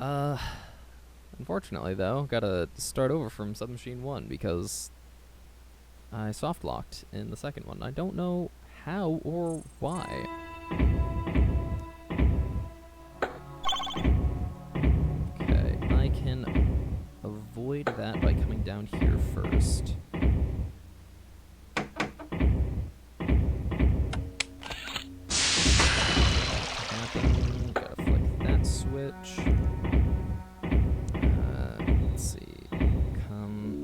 Unfortunately, though, gotta start over from Submachine 1 because I soft-locked in the second one. I don't know how or why. Okay, I can avoid that by coming down here first. Gotta flick that switch. Let's see. Come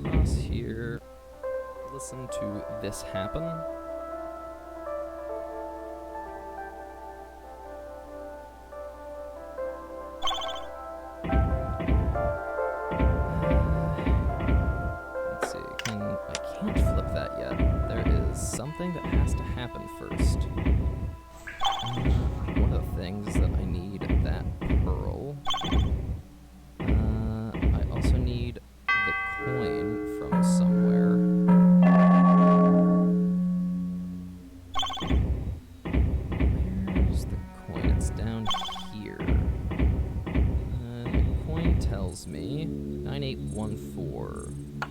across here. Listen to this happen. Let's see. I can't flip that yet. There is something that has to happen first. One of the things that I need that pearl. I also need the coin from somewhere. Where's the coin? It's down here. The coin tells me 9814.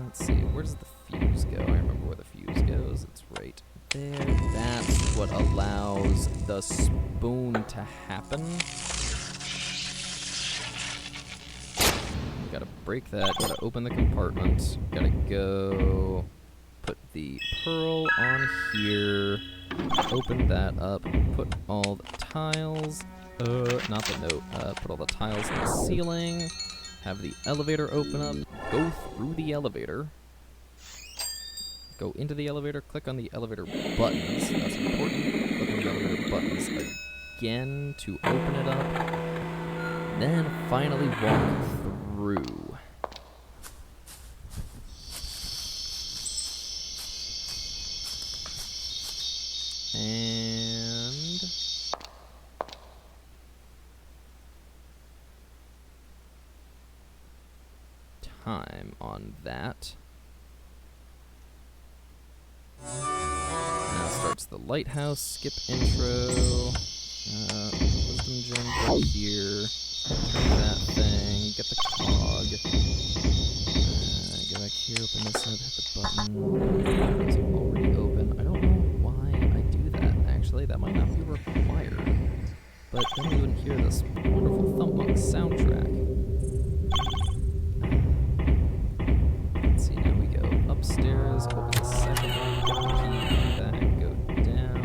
Let's see, where does the fuse go? I remember where the fuse goes. It's right there. That's what allows the spoon to happen. Gotta break that, gotta open the compartment, gotta go put the pearl on here, open that up, put all the tiles, not the note, put all the tiles in the ceiling, have the elevator open up, go through the elevator, go into the elevator, click on the elevator buttons, that's important, click on the elevator buttons again to open it up, then finally walk through. And time on that. Now starts the lighthouse, skip intro, wisdom gem right here, turn that thing, get the cog, go back here, open this up, hit the button, it's already open. I don't know why I do that, actually, that might not be required, but then we wouldn't hear this wonderful Thumpmonk soundtrack. Let's see, now we go upstairs, open the second one, back, go down,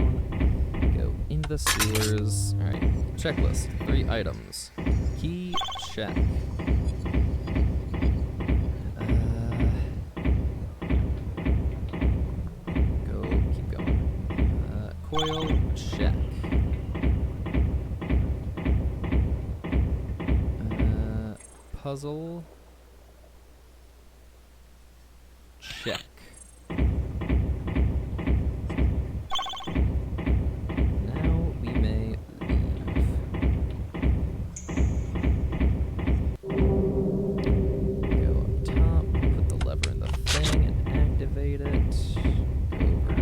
go into the sewers. Alright, checklist, 3 items. Key, check. Keep going. Coil, check. Puzzle, check. Now we may leave. Go up top, put the lever in the thing and activate it. Go over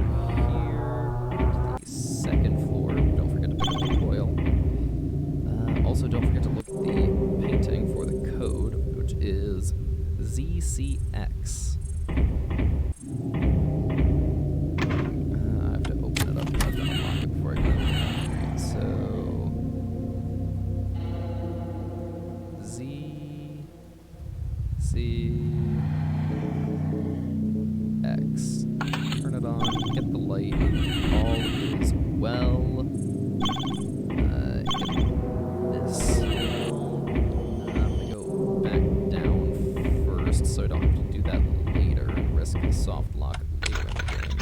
here to the second floor. Don't forget to pick up the coil. Also, don't forget to look at the painting for the code, which is ZCX. I have to open it up. I have to unlock it before I go. Alright, so ZCX. Turn it on, get the light. All is well. Get this. I'm gonna go back down first so I don't have to do that later and risk the soft lock later in the game.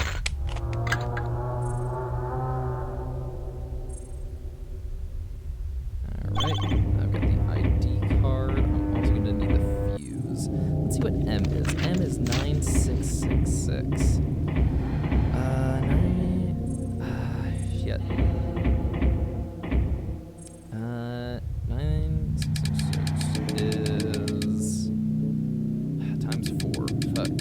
Alright, I've got the ID card. I'm also gonna need the fuse. Let's see what M is. M is 9666. Shit. 9666 is times 4. Fuck.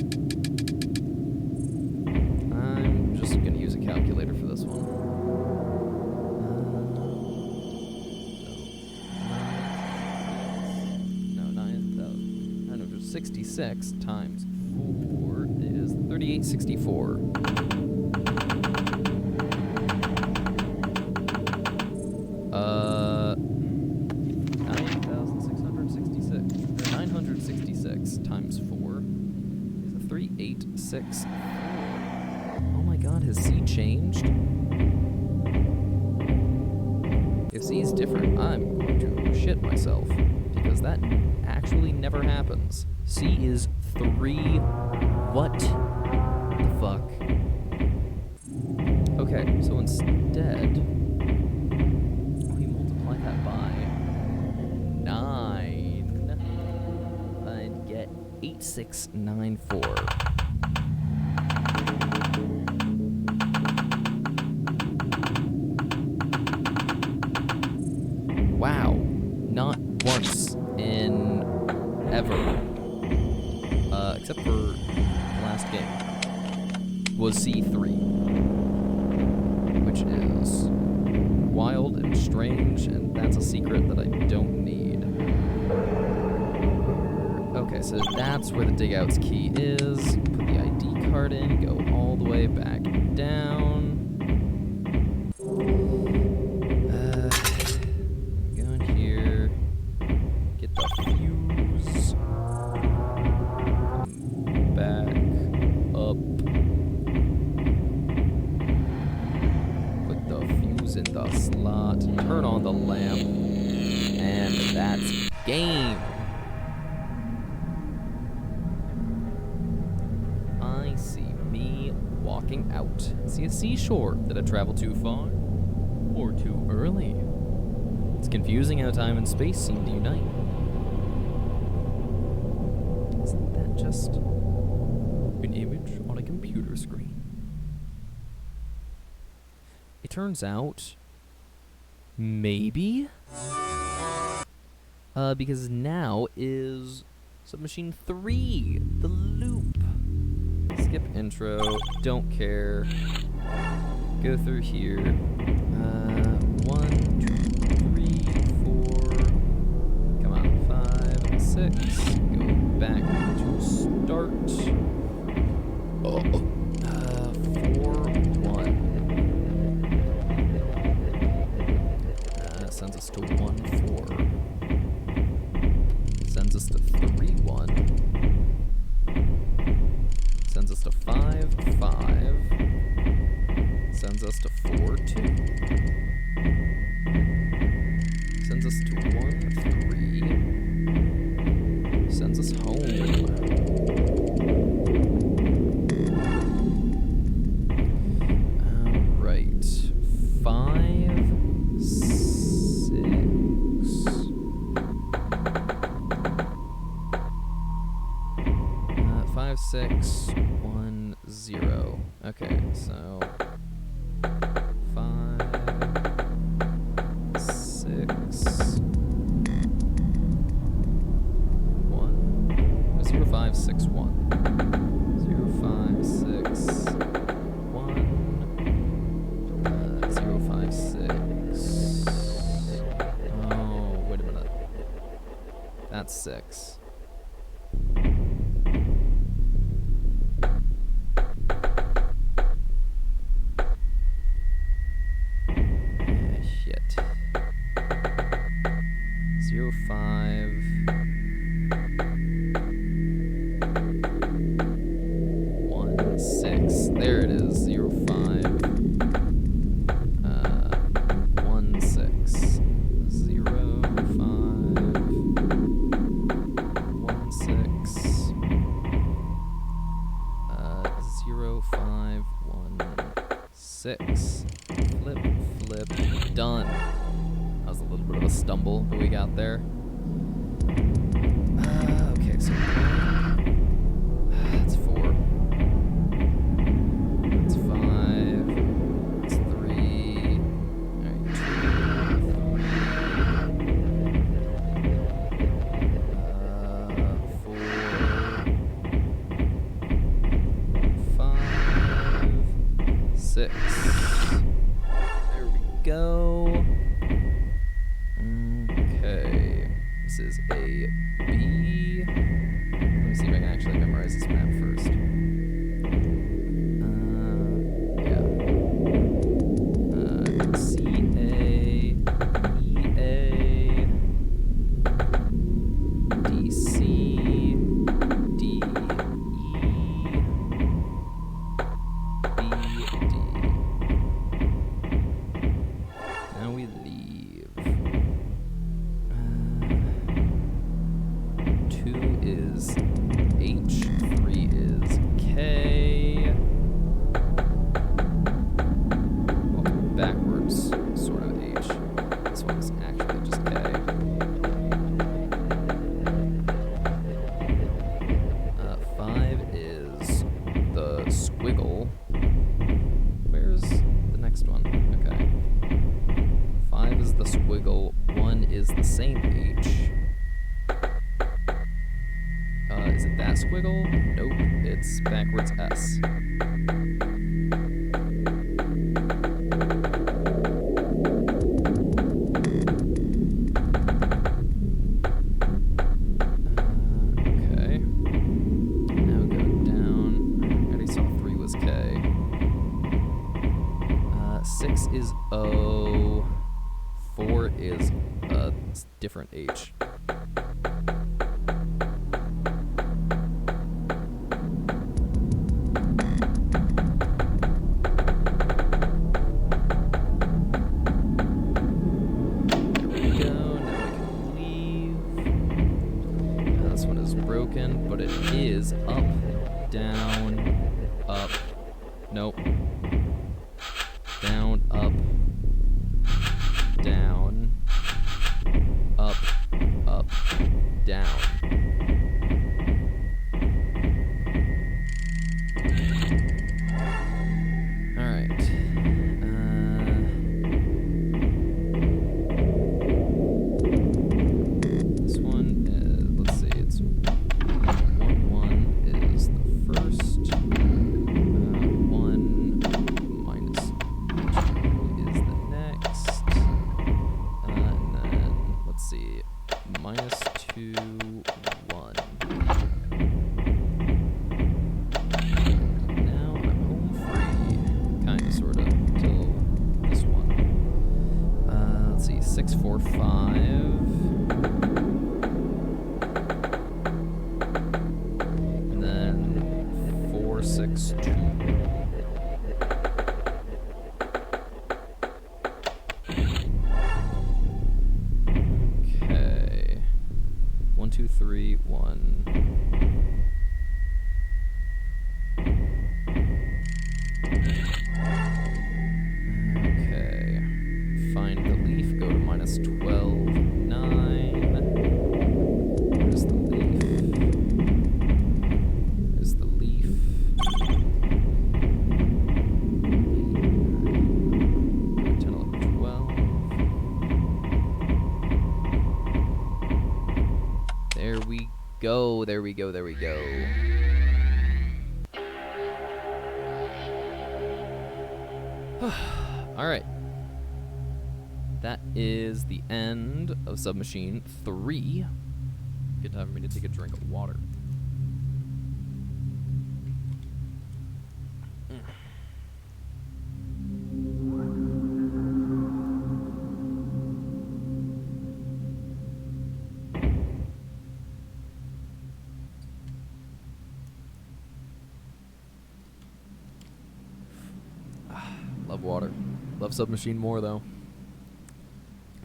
966 times 4 is 3864. Uh, 9,666. Or 966 times 4 is 3864. Oh my god, has C changed? If C is different, I'm going to shit myself, because that actually never happens. C is 3. What the fuck? Okay, so instead, we multiply that by 9 and get 8694. Wow, not once in ever, except for the last game, was C3, which is wild and strange, and that's a secret that I don't need. Okay, so that's where the dig out's key is. Put the ID card in, go all the way back down. In the slot, turn on the lamp, and that's game. I see me walking out. See a seashore. Did I travel too far? Or too early? It's confusing how time and space seem to unite. Isn't that just an image on a computer screen? It turns out, maybe? Because now is Submachine 3, the loop. Skip intro, don't care. Go through here. 1, 2, 3, 4. Come on, 5, 6. Go back to start. 4, 1. Sends us to 1, 4. Sends us to 3, 1. Sends us to 5, 5. Sends us to 4, 2. Sends us to 1, 3. Sends us home. Alright. 5, 6, 1, 0. Okay, so 5, 6, 1, 0, 5, 6, 1. 0, 5, 6, 1, 0, 5, 6. Oh, wait a minute. That's 6. Shit. 0, 5. 1, 6. There it is. 0, 5. 1, 6. 0, 5. 1, 6. 0, 5, 1, 6. Flip, flip, done. That was a little bit of a stumble, but we got there. Okay, so that's 4. That's 5. That's 3. Alright, 2. 4. 5. 6. There we go. Okay. This is a B. Let me see actually memorize this map first. Yeah. CA, EA, DC, DE, BD. Now we leave. 2 is H, 3 is K. Well, backwards, sort of H. This one's actually just K. 5 is the squiggle. Where's the next one? Okay. 5 is the squiggle. 1 is the same H. Is it that squiggle? Nope, it's backwards S. Okay. Now go down. I already saw 3 was K. 6 is O. 4 is a different H. But it is up, down, up, nope, down, up, down, up, up, down. All right. This one is, let's see, it's 1 is the first, 1 minus 2 is the next, and then, let's see, minus 2, 1. Now I'm home free, kinda, sorta, till this one. Let's see, 6, 4, 5. And then 4, 6, 2. Okay. 1, 2, 3, 1. Okay. Find the leaf, go to minus 12, 9. Where's the leaf? There's the leaf. 10, 11, 12. There we go, there we go, there we go. Alright. That is the end of Submachine 3. Good time for me to take a drink of water. Love water. Love Submachine more, though.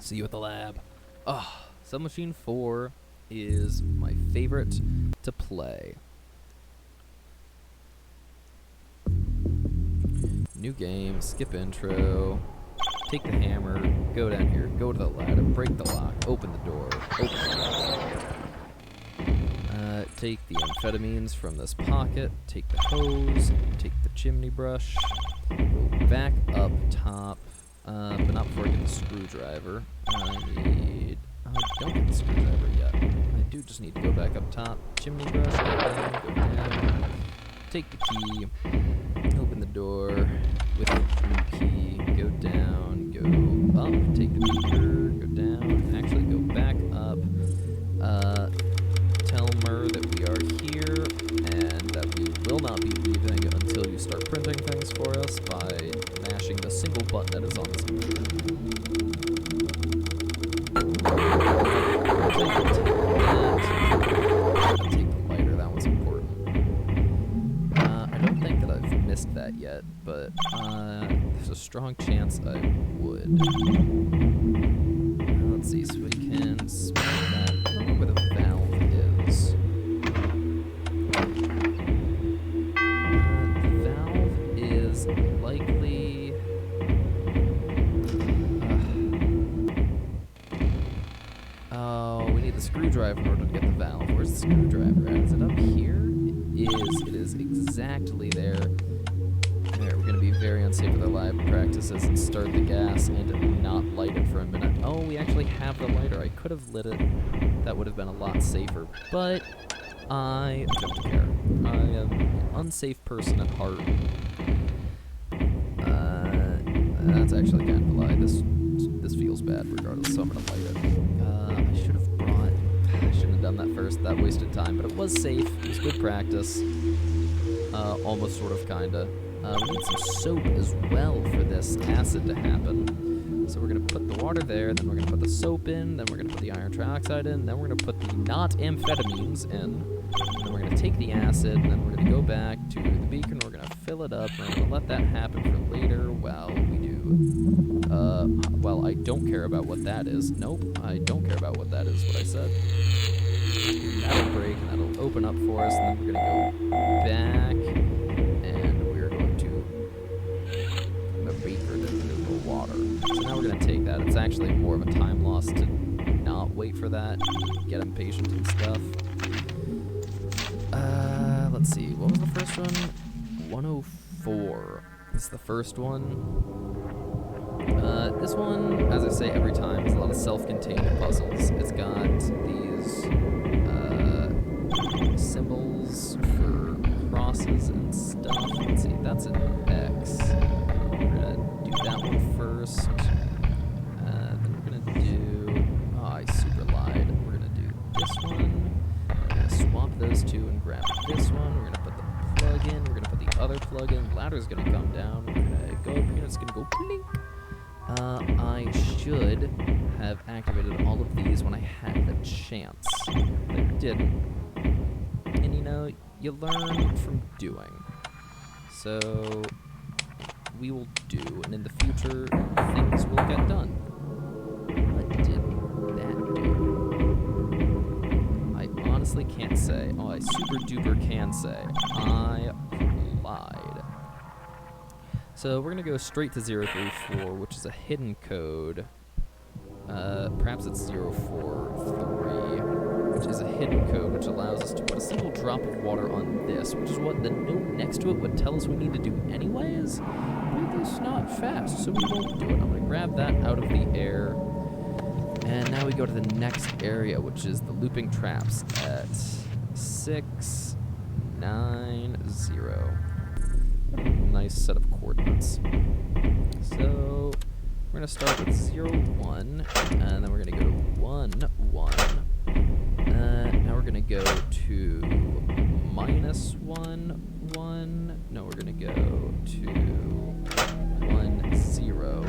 See you at the lab. Oh, Submachine 4 is my favorite to play. New game, skip intro, take the hammer, go down here, go to the ladder, break the lock, open the door, open the door. Take the amphetamines from this pocket, take the hose, take the chimney brush, go back up top, but not before I get the screwdriver. I need... Oh, I don't get the screwdriver yet. I do just need to go back up top, chimney brush, go down, take the key, open the door with the blue key, go down, go up, take the beaker, go down, actually go back up, tell Mur that we are here, this for us by mashing the single button that is on this computer. I'll take the lighter, that was important. I don't think that I've missed that yet, but there's a strong chance I would. Let's see, so we can spell that. I don't know where the valve is. The valve is likely... oh, we need the screwdriver in order to get the valve. Where's the screwdriver at? Is it up here? It is exactly there. Alright, we're going to be very unsafe with our lab practices and start the gas and not light it for a minute. Oh, we actually have the lighter. I could have lit it. That would have been a lot safer, but I don't care. I am an unsafe person at heart. That's actually kind of a lie. This feels bad regardless, so I'm going to light it. I shouldn't have done that first. That wasted time, but it was safe. It was good practice. Almost, sort of, kinda. We need some soap as well for this acid to happen. So we're going to put the water there, then we're going to put the soap in, then we're going to put the iron trioxide in, then we're going to put the not amphetamines in, and then we're going to take the acid, and then we're going to go back to the beaker, and we're going to fill it up, and we're going to let that happen for later while we do... well, I don't care about what that is. Nope, I don't care about what that is, what I said. That'll break, and that'll open up for us, and then we're going to go back, and we're going to the beaker to the water. So now we're going to take that. It's actually more of a time loss to not wait for that, get impatient and stuff. Let's see, what was the first one? 104 is the first one. This one, as I say every time, is a lot of self-contained puzzles. It's got these symbols for crosses and stuff. Let's see, that's an X. We're gonna do that one first. Then we're gonna do... oh, I super lied. We're gonna do this one. We're gonna swap those two and grab this one. We're gonna put the plug in. We're gonna put the other plug in. Ladder's gonna come down. We're gonna go up here. It's gonna go blink. I should have activated all of these when I had the chance, but I didn't. And you know, you learn from doing. So, we will do, and in the future, things will get done. What did that do? I honestly can't say. Oh, I super duper can say. I lied. So we're going to go straight to 034, which is a hidden code. Perhaps it's 043, which is a hidden code, which allows us to put a single drop of water on this, which is what the note next to it would tell us we need to do anyways. But it's not fast, so we won't do it. I'm going to grab that out of the air. And now we go to the next area, which is the looping traps at 690. Nice set of coordinates. So we're going to start with 0, 1, and then we're going to go to 1, 1. Now we're going to go to minus 1, 1. No, we're going to go to 1, 0.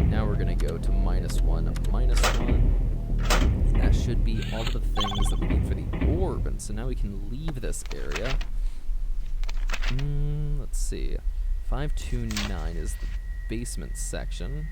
Now we're going to go to minus 1, minus 1. And that should be all of the things that we need for the orb. And so now we can leave this area. Let's see. 529 is the basement section.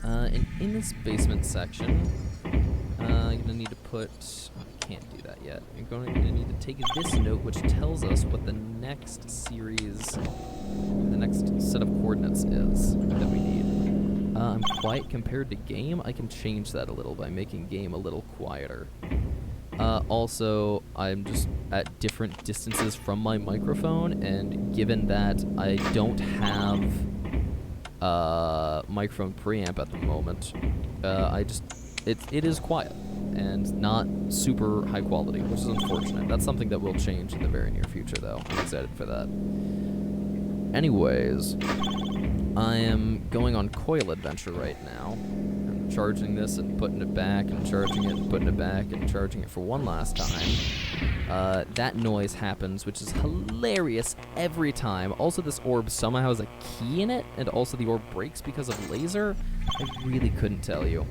And in this basement section, you're going to need to put... oh, I can't do that yet. You're going to need to take this note, which tells us what the next series, the next set of coordinates is that we need. I'm quiet compared to game. I can change that a little by making game a little quieter. Also, I'm just at different distances from my microphone, and given that I don't have microphone preamp at the moment, it is quiet and not super high quality, which is unfortunate. That's something that will change in the very near future, though. I'm excited for that. Anyways, I am going on coil adventure right now. I'm charging this and putting it back and charging it and putting it back and charging it for one last time, that noise happens, which is hilarious every time. Also, this orb somehow has a key in it, and also the orb breaks because of laser. I really couldn't tell you.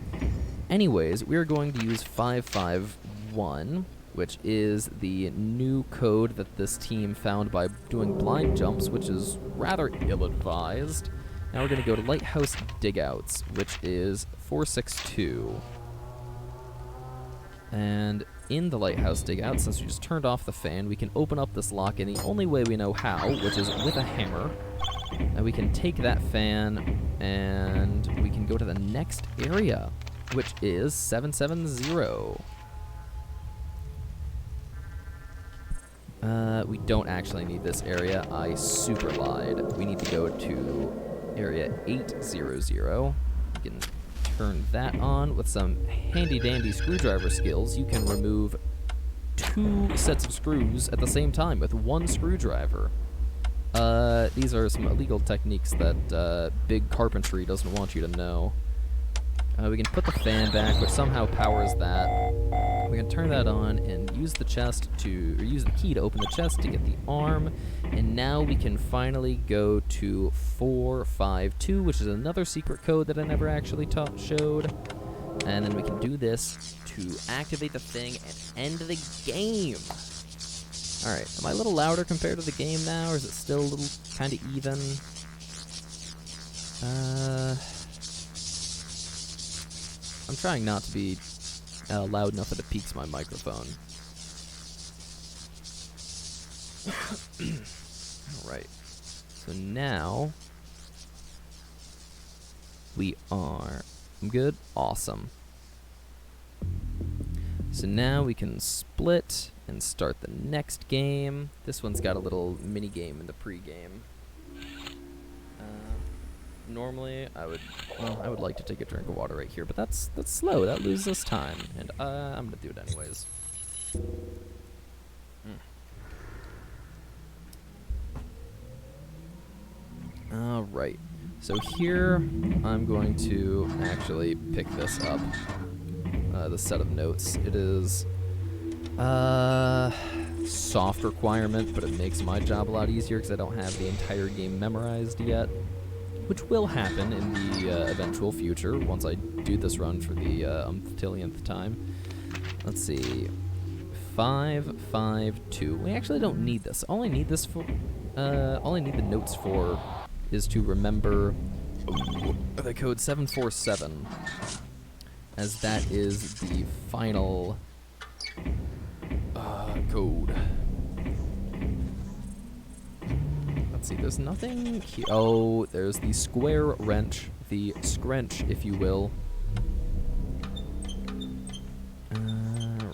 Anyways, we're going to use 551, which is the new code that this team found by doing blind jumps, which is rather ill-advised. Now we're going to go to Lighthouse Digouts, which is 462. And in the Lighthouse Digout, since we just turned off the fan, we can open up this lock in the only way we know how, which is with a hammer. And we can take that fan, and we can go to the next area, which is 770. We don't actually need this area. I super lied. We need to go to area 800. We can turn that on with some handy-dandy screwdriver skills. You can remove 2 sets of screws at the same time with 1 screwdriver. These are some illegal techniques that big carpentry doesn't want you to know. We can put the fan back, which somehow powers that. We can turn that on and use the key to open the chest to get the arm. And now we can finally go to 452, which is another secret code that I never actually showed. And then we can do this to activate the thing and end the game. Alright, am I a little louder compared to the game now, or is it still a little kind of even? I'm trying not to be loud enough that it peaks my microphone. Alright, so now we are... I'm good? Awesome. So now we can split and start the next game. This one's got a little mini game in the pre-game. Normally, I would like to take a drink of water right here, but that's slow. That loses us time, and I'm gonna do it anyways. All right. So here, I'm going to actually pick this up. The set of notes. It is soft requirement, but it makes my job a lot easier because I don't have the entire game memorized yet, which will happen in the eventual future once I do this run for the umptillionth time. Let's see. 552. We actually don't need this. All I need this for, all I need the notes for is to remember the code 747, as that is the final code. Let's see, there's nothing here. Oh, there's the square wrench, the scrench, if you will.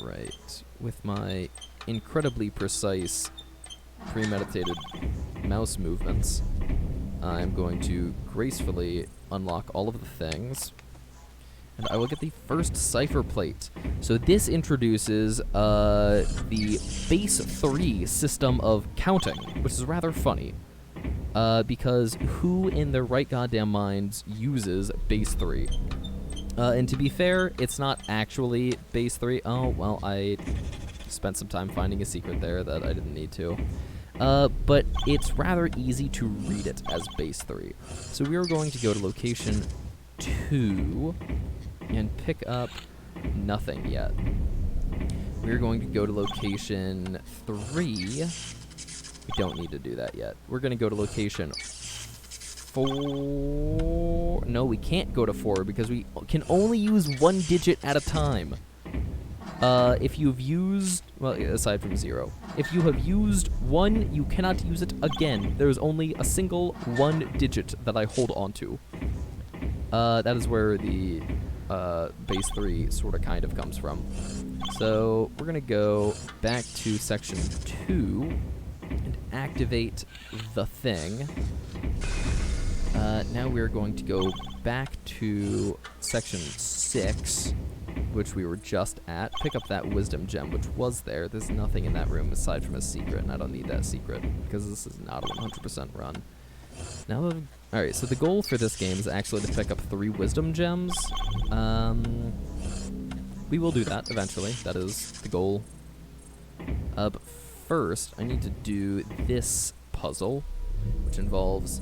Right. With my incredibly precise, premeditated mouse movements, I'm going to gracefully unlock all of the things, and I will get the first cipher plate. So this introduces the base 3 system of counting, which is rather funny. Because who in their right goddamn minds uses base 3? And to be fair, it's not actually base 3. Oh, well, I spent some time finding a secret there that I didn't need to. But it's rather easy to read it as base 3. So we are going to go to location 2 and pick up nothing yet. We're going to go to location 3. We don't need to do that yet. We're going to go to location 4. No, we can't go to 4 because we can only use 1 digit at a time. If you've used, well, aside from 0, if you have used 1, you cannot use it again. There's only a single 1 digit that I hold on to. That is where the base 3 sort of kind of comes from. So we're going to go back to section 2 and activate the thing. Now we're going to go back to section 6, which we were just at. Pick up that wisdom gem, which was there. There's nothing in that room aside from a secret, and I don't need that secret because this is not a 100% run. Now, alright, so the goal for this game is actually to pick up 3 wisdom gems. We will do that eventually. That is the goal. But first, I need to do this puzzle, which involves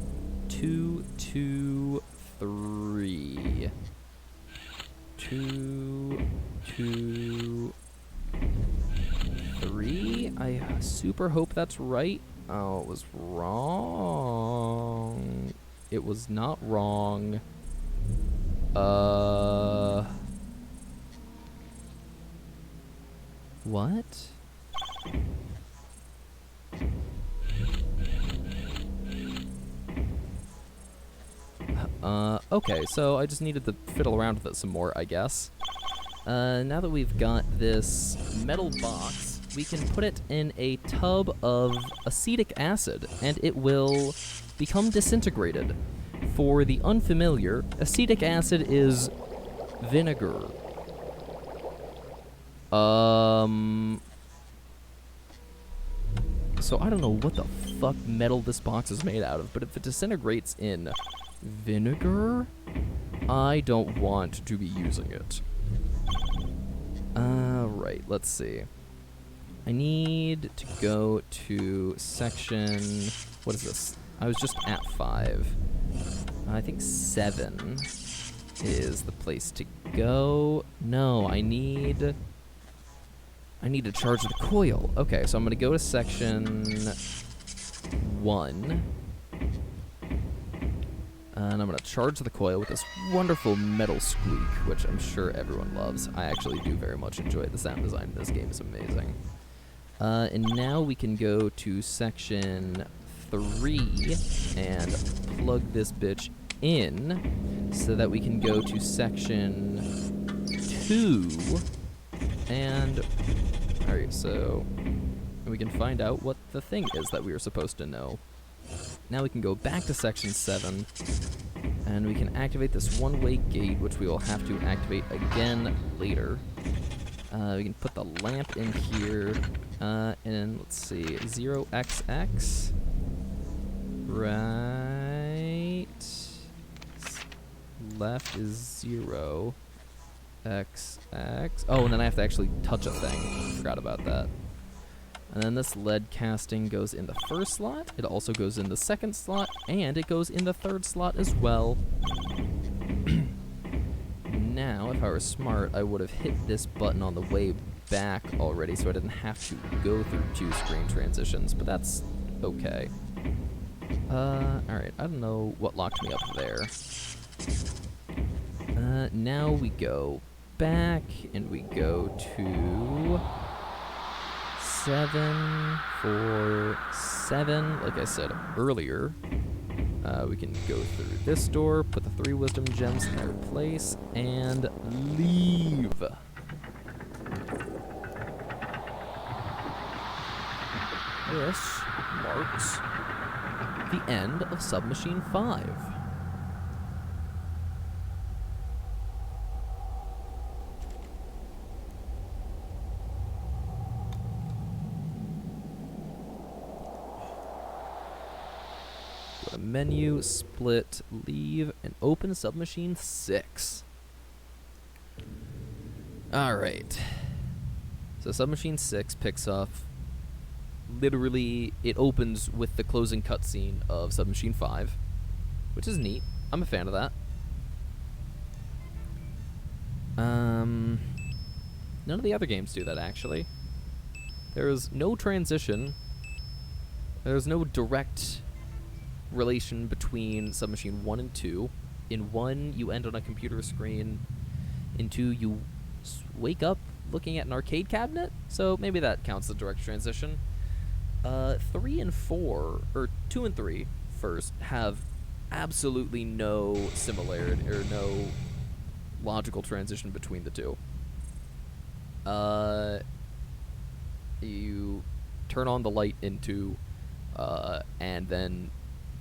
2, 2, 3. 2, 2, 3. I super hope that's right. Oh, it was wrong. It was not wrong. What? Okay, so I just needed to fiddle around with it some more, I guess. Now that we've got this metal box, we can put it in a tub of acetic acid, and it will become disintegrated. For the unfamiliar, acetic acid is vinegar. So I don't know what the fuck metal this box is made out of, but if it disintegrates in vinegar, I don't want to be using it. Right, let's see. I need to go to section... What is this? I was just at 5. I think 7 is the place to go. No, I need to charge the coil. Okay, so I'm going to go to section 1. And I'm going to charge the coil with this wonderful metal squeak, which I'm sure everyone loves. I actually do very much enjoy it. The sound design in this game is amazing. And now we can go to section 3 and plug this bitch in so that we can go to section 2 and... Alright, so we can find out what the thing is that we were supposed to know. Now we can go back to section 7, and we can activate this one-way gate, which we will have to activate again later. We can put the lamp in here, and let's see, 0xx, right, left is 0, xx, oh, and then I have to actually touch a thing, forgot about that. And then this lead casting goes in the first slot, it also goes in the second slot, and it goes in the third slot as well. Now, if I were smart, I would have hit this button on the way back already so I didn't have to go through 2 screen transitions, but that's okay. Alright, I don't know what locked me up there. Now we go back, and we go to... 747, like I said earlier. We can go through this door, put the 3 wisdom gems in their place, and leave. This marks the end of Submachine 5. Menu, split, leave, and open Submachine 6. Alright. So Submachine 6 picks up, literally, it opens with the closing cutscene of Submachine 5, which is neat. I'm a fan of that. None of the other games do that, actually. There's no transition. There's no direct relation between Submachine 1 and 2. In 1, you end on a computer screen. In 2, you wake up looking at an arcade cabinet, so maybe that counts as a direct transition. 3 and 4, or 2 and 3 first, have absolutely no similarity, or no logical transition between the two. You turn on the light in 2, and then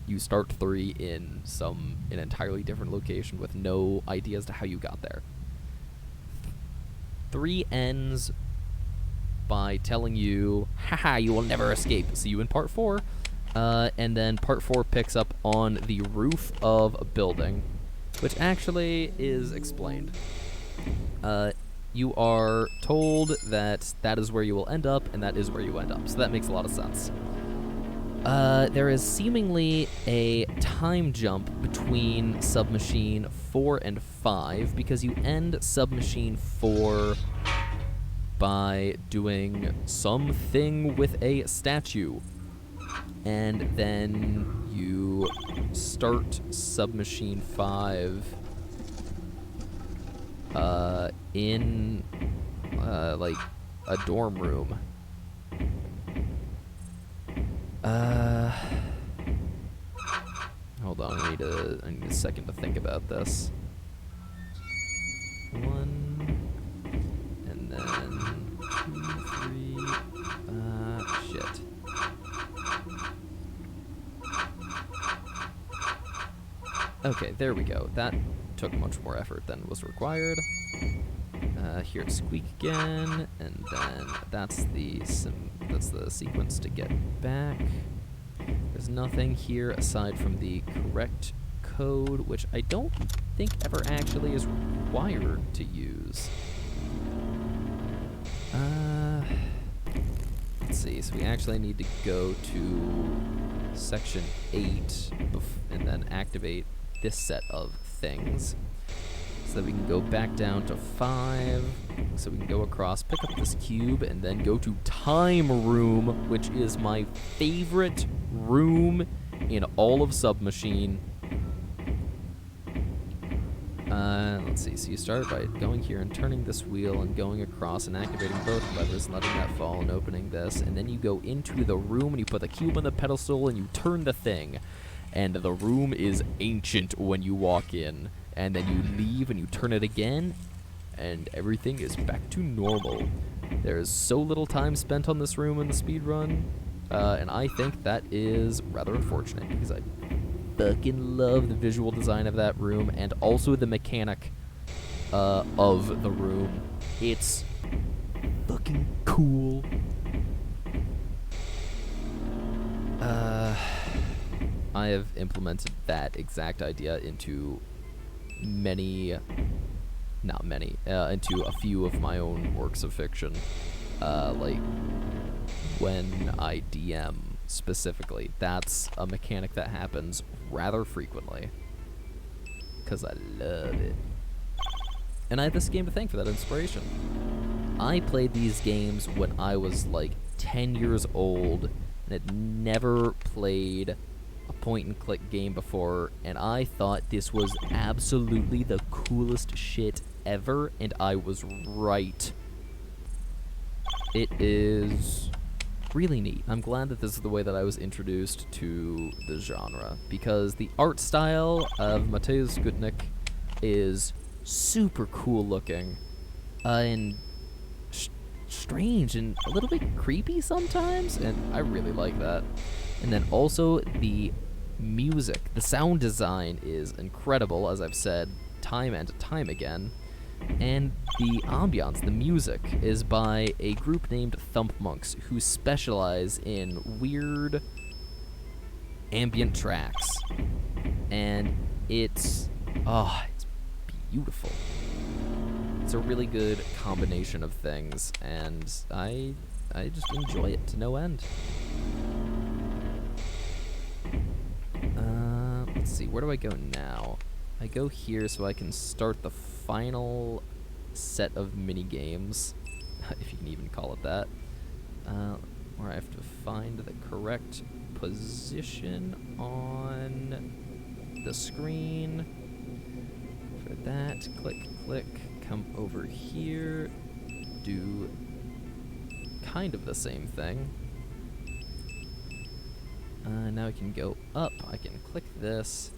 you start 3 in an entirely different location with no idea as to how you got there. 3 ends by telling you, haha, you will never escape. See you in part 4. And then part 4 picks up on the roof of a building, which actually is explained. You are told that that is where you will end up, and that is where you end up. So that makes a lot of sense. There is seemingly a time jump between Submachine 4 and 5, because you end Submachine 4 by doing something with a statue. And then you start Submachine 5 in like a dorm room. Hold on, I need a second to think about this. 1, and then 2, 3. Shit. Okay, there we go. That took much more effort than was required. Here it's squeak again, and then that's the sequence to get back. There's nothing here aside from the correct code, which I don't think ever actually is required to use. Let's see, so we actually need to go to section 8 and then activate this set of things so that we can go back down to 5, so we can go across, pick up this cube, and then go to Time Room, which is my favorite room in all of Submachine. Let's see, so you start by going here and turning this wheel and going across and activating both levers and letting that fall and opening this, and then you go into the room and you put the cube on the pedestal and you turn the thing. And the room is ancient when you walk in, and then you leave and you turn it again, and everything is back to normal. There is so little time spent on this room in the speedrun, and I think that is rather unfortunate, because I fucking love the visual design of that room, and also the mechanic of the room. It's fucking cool. I have implemented that exact idea into into a few of my own works of fiction. Like, when I DM specifically, that's a mechanic that happens rather frequently, because I love it. And I have this game to thank for that inspiration. I played these games when I was like 10 years old, and had never played a point-and-click game before, and I thought this was absolutely the coolest shit ever, and I was right. It is really neat. I'm glad that this is the way that I was introduced to the genre, because the art style of Mateusz Skutnik is super cool looking, and strange and a little bit creepy sometimes, and I really like that. And then also the music, the sound design is incredible, as I've said time and time again. And the ambiance, the music, is by a group named Thump Monks, who specialize in weird ambient tracks. And it's beautiful. It's a really good combination of things, and I just enjoy it to no end. Let's see, where do I go now? I go here so I can start the final set of mini games, if you can even call it that, where I have to find the correct position on the screen. For that, click, click, come over here, do kind of the same thing. Now I can go up, I can click this,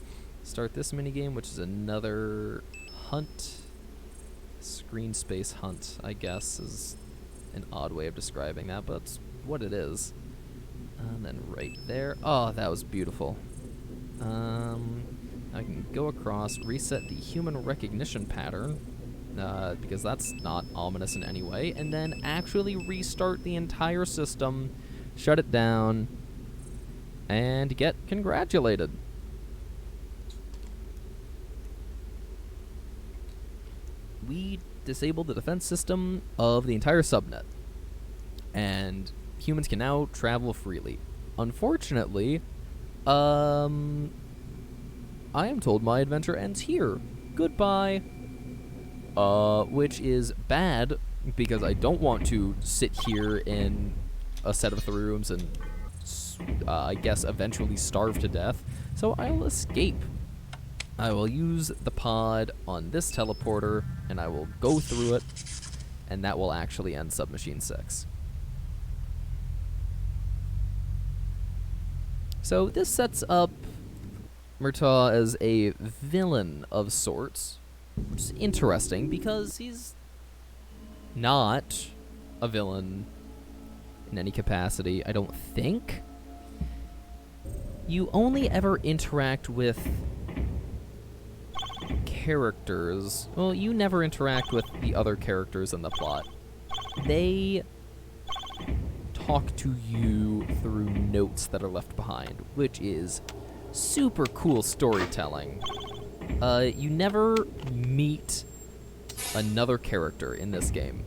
start this minigame, which is another hunt, screen space hunt, I guess, is an odd way of describing that, but it's what it is. And then right there, oh, that was beautiful. I can go across, reset the human recognition pattern, because that's not ominous in any way, and then actually restart the entire system, shut it down, and get congratulated. We disabled the defense system of the entire subnet, and humans can now travel freely. Unfortunately, I am told my adventure ends here. Goodbye. Which is bad, because I don't want to sit here in a set of 3 rooms and, I guess, eventually starve to death. So I'll escape. I will use the pod on this teleporter, and I will go through it, and that will actually end Submachine 6. So this sets up Murtaugh as a villain of sorts, which is interesting because he's not a villain in any capacity, I don't think. You only ever interact with characters. Well, you never interact with the other characters in the plot. They talk to you through notes that are left behind, which is super cool storytelling. You never meet another character in this game.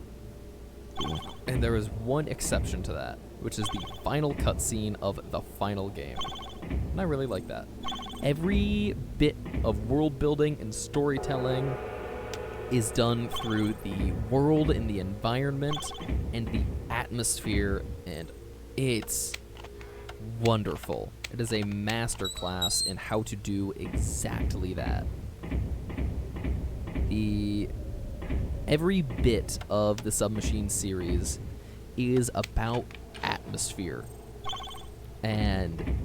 And there is one exception to that, which is the final cutscene of the final game. And I really like that. Every bit of world building and storytelling is done through the world and the environment and the atmosphere, and it's wonderful. It is a masterclass in how to do exactly that. Every bit of the Submachine series is about atmosphere, and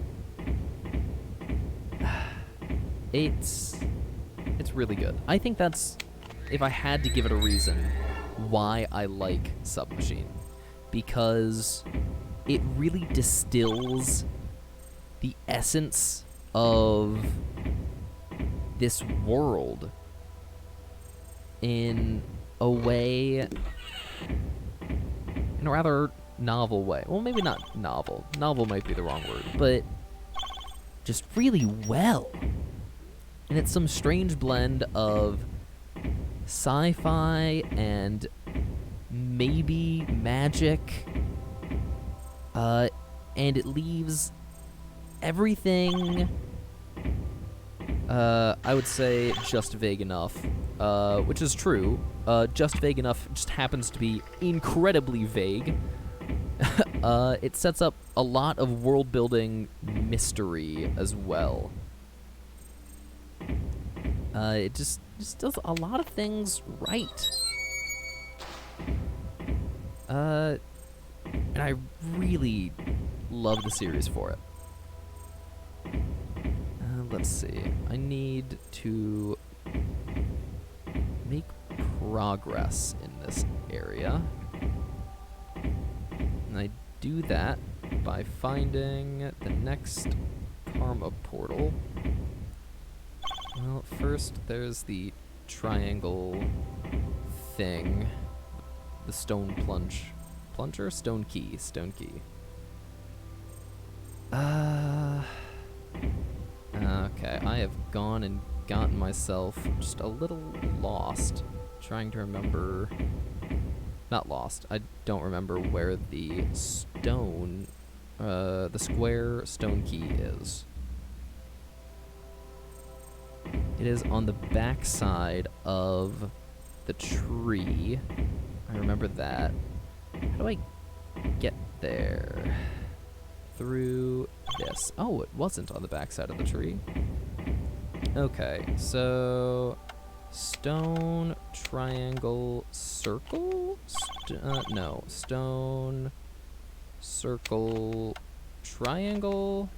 it's really good. I think that's, if I had to give it a reason why I like Submachine, because it really distills the essence of this world in a way, in a rather novel way. Well, maybe not novel. Novel might be the wrong word, but just really well. And it's some strange blend of sci-fi and maybe magic, and it leaves everything, I would say, just vague enough, which is true. Just vague enough just happens to be incredibly vague. It sets up a lot of world-building mystery as well. It just does a lot of things right. And I really love the series for it. Let's see. I need to make progress in this area. And I do that by finding the next Karma portal. Well, first there's the triangle thing. The stone plunger? Stone key. Okay, I have gone and gotten myself just a little lost, trying to remember... Not lost, I don't remember where the stone, the square stone key is. It is on the back side of the tree. I remember that. How do I get there? Through this. Oh, it wasn't on the back side of the tree. Okay, so stone, triangle, circle? No, stone, circle, triangle,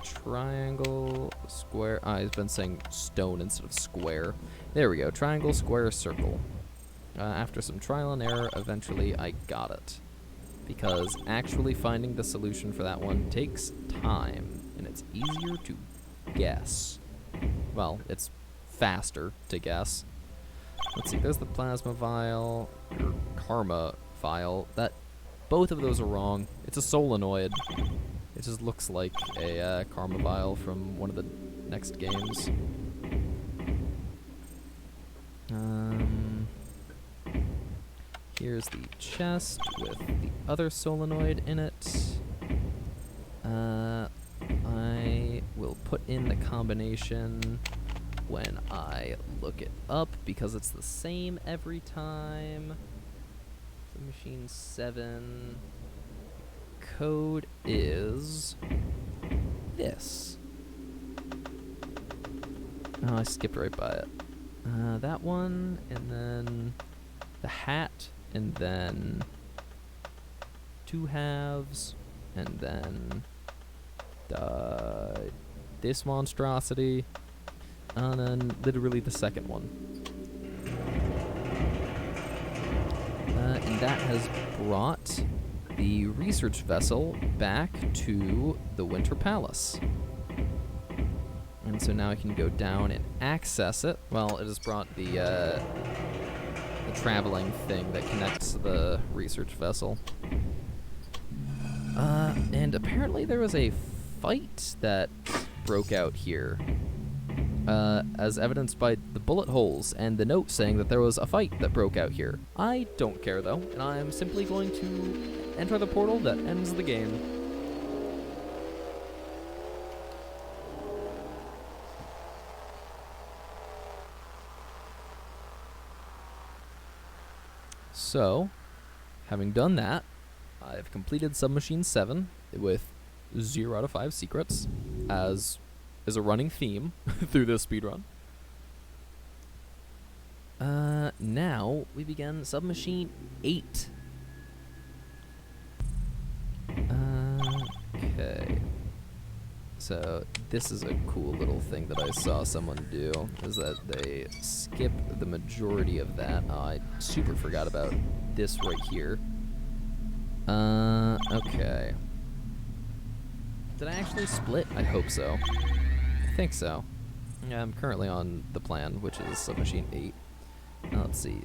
triangle, square. I've been saying stone instead of square. There we go, triangle, square, circle. After some trial and error, eventually I got it. Because actually finding the solution for that one takes time, and it's easier to guess. Well, it's faster to guess. Let's see, there's the plasma vial, or karma vial. That Both of those are wrong. It's a solenoid. It just looks like a karma vial from one of the next games. Here's the chest with the other solenoid in it. I will put in the combination when I look it up because it's the same every time. Submachine 7. Code is this. Oh, I skipped right by it. That one, and then the hat, and then 2 halves, and then this monstrosity, and then literally the second one. And that has brought the research vessel back to the Winter Palace. And so now I can go down and access it. Well, it has brought the traveling thing that connects the research vessel. And apparently there was a fight that broke out here, as evidenced by the bullet holes and the note saying that there was a fight that broke out here. I don't care though, and I'm simply going to enter the portal that ends the game. So, having done that, I've completed Submachine 7 with 0 out of 5 secrets, as is a running theme through this speedrun. Now we begin Submachine 8. Okay. So this is a cool little thing that I saw someone do, is that they skip the majority of that. Oh, I super forgot about this right here. Okay. Did I actually split? I hope so. I think so. Yeah, I'm currently on the plan, which is Submachine 8. Now, let's see.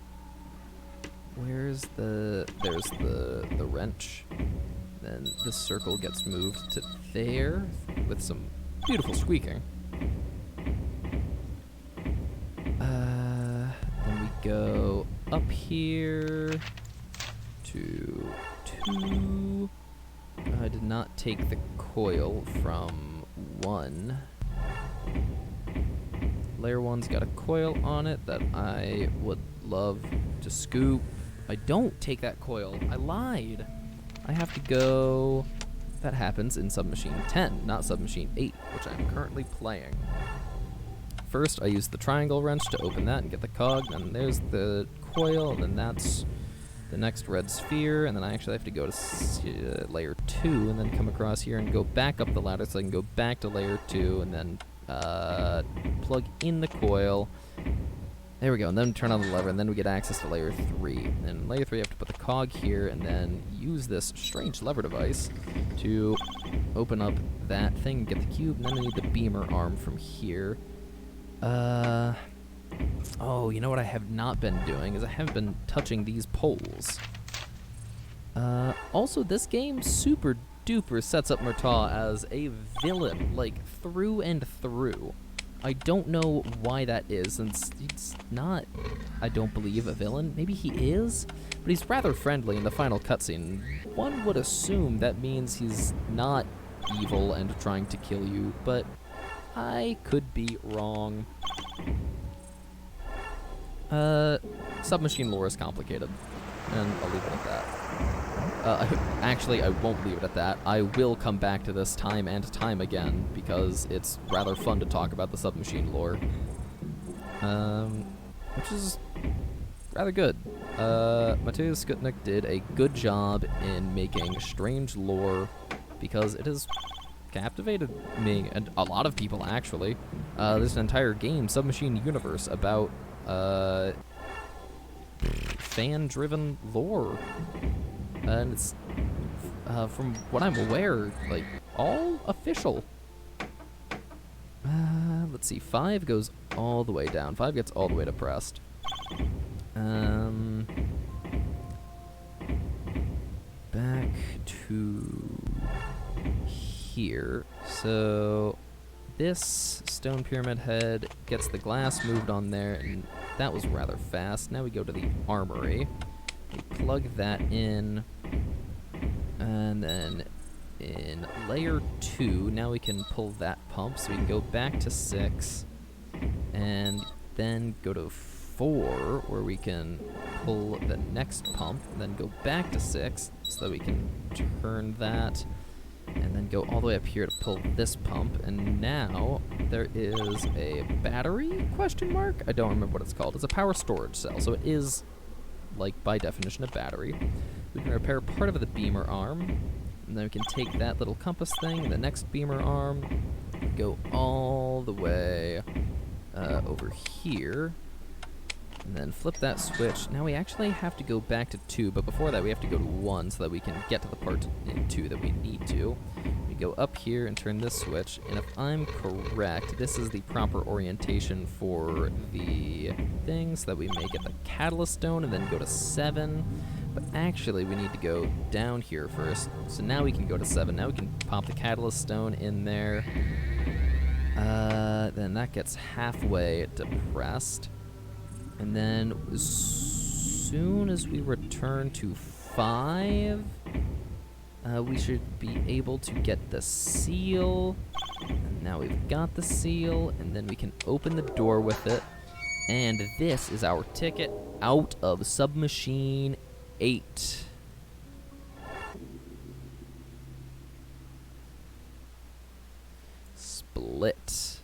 There's the wrench. Then this circle gets moved to there with some beautiful squeaking. Then we go up here to 2. I did not take the coil from 1. Layer 1's got a coil on it that I would love to scoop. I don't take that coil. I lied. I have to go... That happens in Submachine 10, not Submachine 8, which I'm currently playing. First, I use the triangle wrench to open that and get the cog, and there's the coil, and then that's the next red sphere, and then I actually have to go to layer 2, and then come across here and go back up the ladder so I can go back to layer 2, and then plug in the coil. There we go, and then turn on the lever, and then we get access to layer 3. And in layer 3, I have to put the cog here, and then use this strange lever device to open up that thing, get the cube, and then I need the beamer arm from here. Oh, you know what I have not been doing, is I haven't been touching these poles. Also, this game super duper sets up Murtaugh as a villain, like, through and through. I don't know why that is, since he's not, I don't believe, a villain. Maybe he is, but he's rather friendly in the final cutscene. One would assume that means he's not evil and trying to kill you, but I could be wrong. Submachine lore is complicated, and I'll leave it at that. Actually, I won't leave it at that. I will come back to this time and time again, because it's rather fun to talk about the Submachine lore. Which is rather good. Mateusz Skutnik did a good job in making strange lore, because it has captivated me, and a lot of people, actually. There's an entire game, Submachine Universe, about fan-driven lore. And it's, from what I'm aware, like, all official. Let's see, 5 goes all the way down. 5 gets all the way depressed. Back to here. So this stone pyramid head gets the glass moved on there, and that was rather fast. Now we go to the armory. We plug that in, and then in layer 2, now we can pull that pump, so we can go back to 6, and then go to 4, where we can pull the next pump, and then go back to 6, so that we can turn that, and then go all the way up here to pull this pump. And now there is a battery, question mark? I don't remember what it's called. It's a power storage cell, so it is, like, by definition, a battery. We can repair part of the beamer arm, and then we can take that little compass thing and the next beamer arm, go all the way over here, and then flip that switch. Now we actually have to go back to 2, but before that we have to go to 1 so that we can get to the part in 2 that we need to. We go up here and turn this switch, and if I'm correct, this is the proper orientation for the thing, so that we may get the catalyst stone and then go to 7. But actually we need to go down here first, so now we can go to 7. Now we can pop the catalyst stone in there. Then that gets halfway depressed. And then as soon as we return to 5, we should be able to get the seal. And now we've got the seal, and then we can open the door with it. And this is our ticket out of Submachine 8. Split.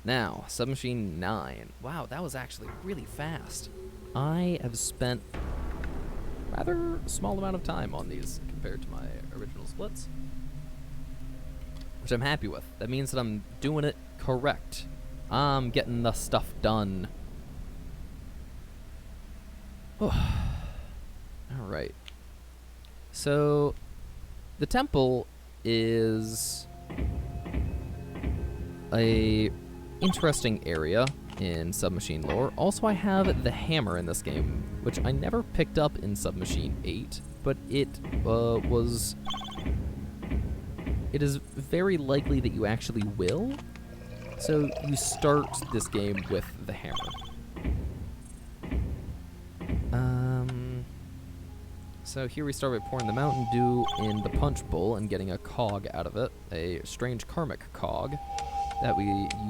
Now, Submachine 9. Wow, that was actually really fast. I have spent a rather small amount of time on these compared to my original splits, which I'm happy with. That means that I'm doing it correct. I'm getting the stuff done. Alright. So, the temple is a interesting area in Submachine lore. Also, I have the hammer in this game, which I never picked up in Submachine 8, but it is very likely that you actually will. So you start this game with the hammer. So here we start by pouring the Mountain Dew in the punch bowl and getting a cog out of it, a strange karmic cog that we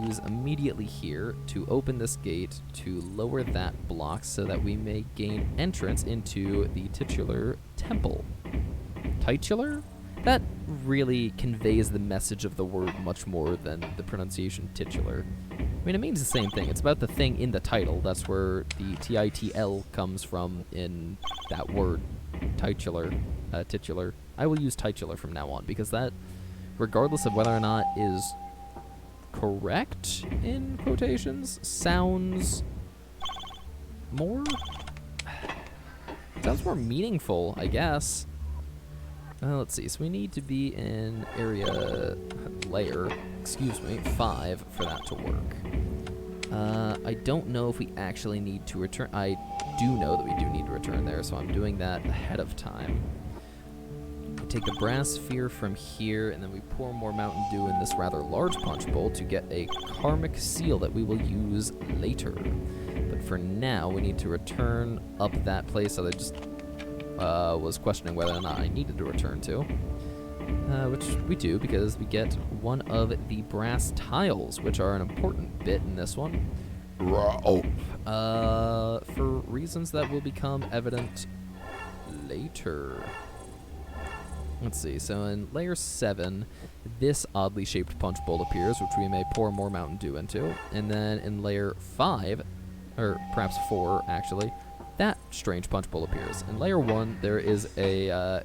use immediately here to open this gate to lower that block so that we may gain entrance into the titular temple. Titular? That really conveys the message of the word much more than the pronunciation titular. I mean, it means the same thing. It's about the thing in the title. That's where the TITL comes from in that word. Titular. Titular. I will use titular from now on, because that, regardless of whether or not is correct in quotations, sounds more meaningful, I guess. Let's see. So we need to be in layer 5 for that to work. I don't know if we actually need to return. I do know that we do need to return there, so I'm doing that ahead of time. We take the brass sphere from here, and then we pour more Mountain Dew in this rather large punch bowl to get a karmic seal that we will use later. But for now, we need to return up that place that I just was questioning whether or not I needed to return to. Which we do, because we get one of the brass tiles, which are an important bit in this one. For reasons that will become evident later. Let's see, so in layer 7, this oddly shaped punch bowl appears, which we may pour more Mountain Dew into. And then in layer 5, or perhaps 4 actually, that strange punch bowl appears. In layer 1, there is a,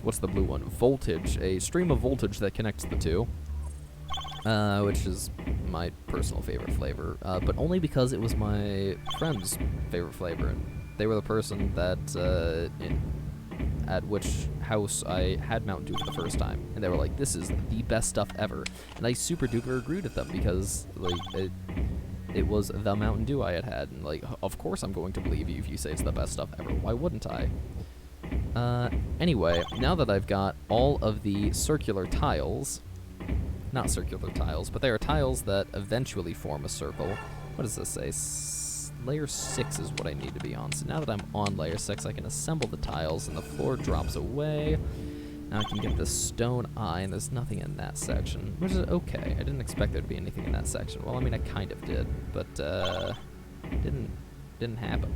what's the blue one? Voltage, a stream of voltage that connects the two, which is my personal favorite flavor, but only because it was my friend's favorite flavor, and they were the person that, at which house I had Mountain Dew for the first time, and they were like, this is the best stuff ever, and I super duper agreed with them, because, like, it was the Mountain Dew I had, and, like, of course I'm going to believe you if you say it's the best stuff ever. Why wouldn't I? Anyway, now that I've got all of the circular tiles, not circular tiles, but they are tiles that eventually form a circle. What does this say? Layer 6 is what I need to be on. So now that I'm on layer 6, I can assemble the tiles, and the floor drops away. Now I can get this stone eye, and there's nothing in that section, which is okay. I didn't expect there to be anything in that section. Well, I mean, I kind of did, but didn't happen.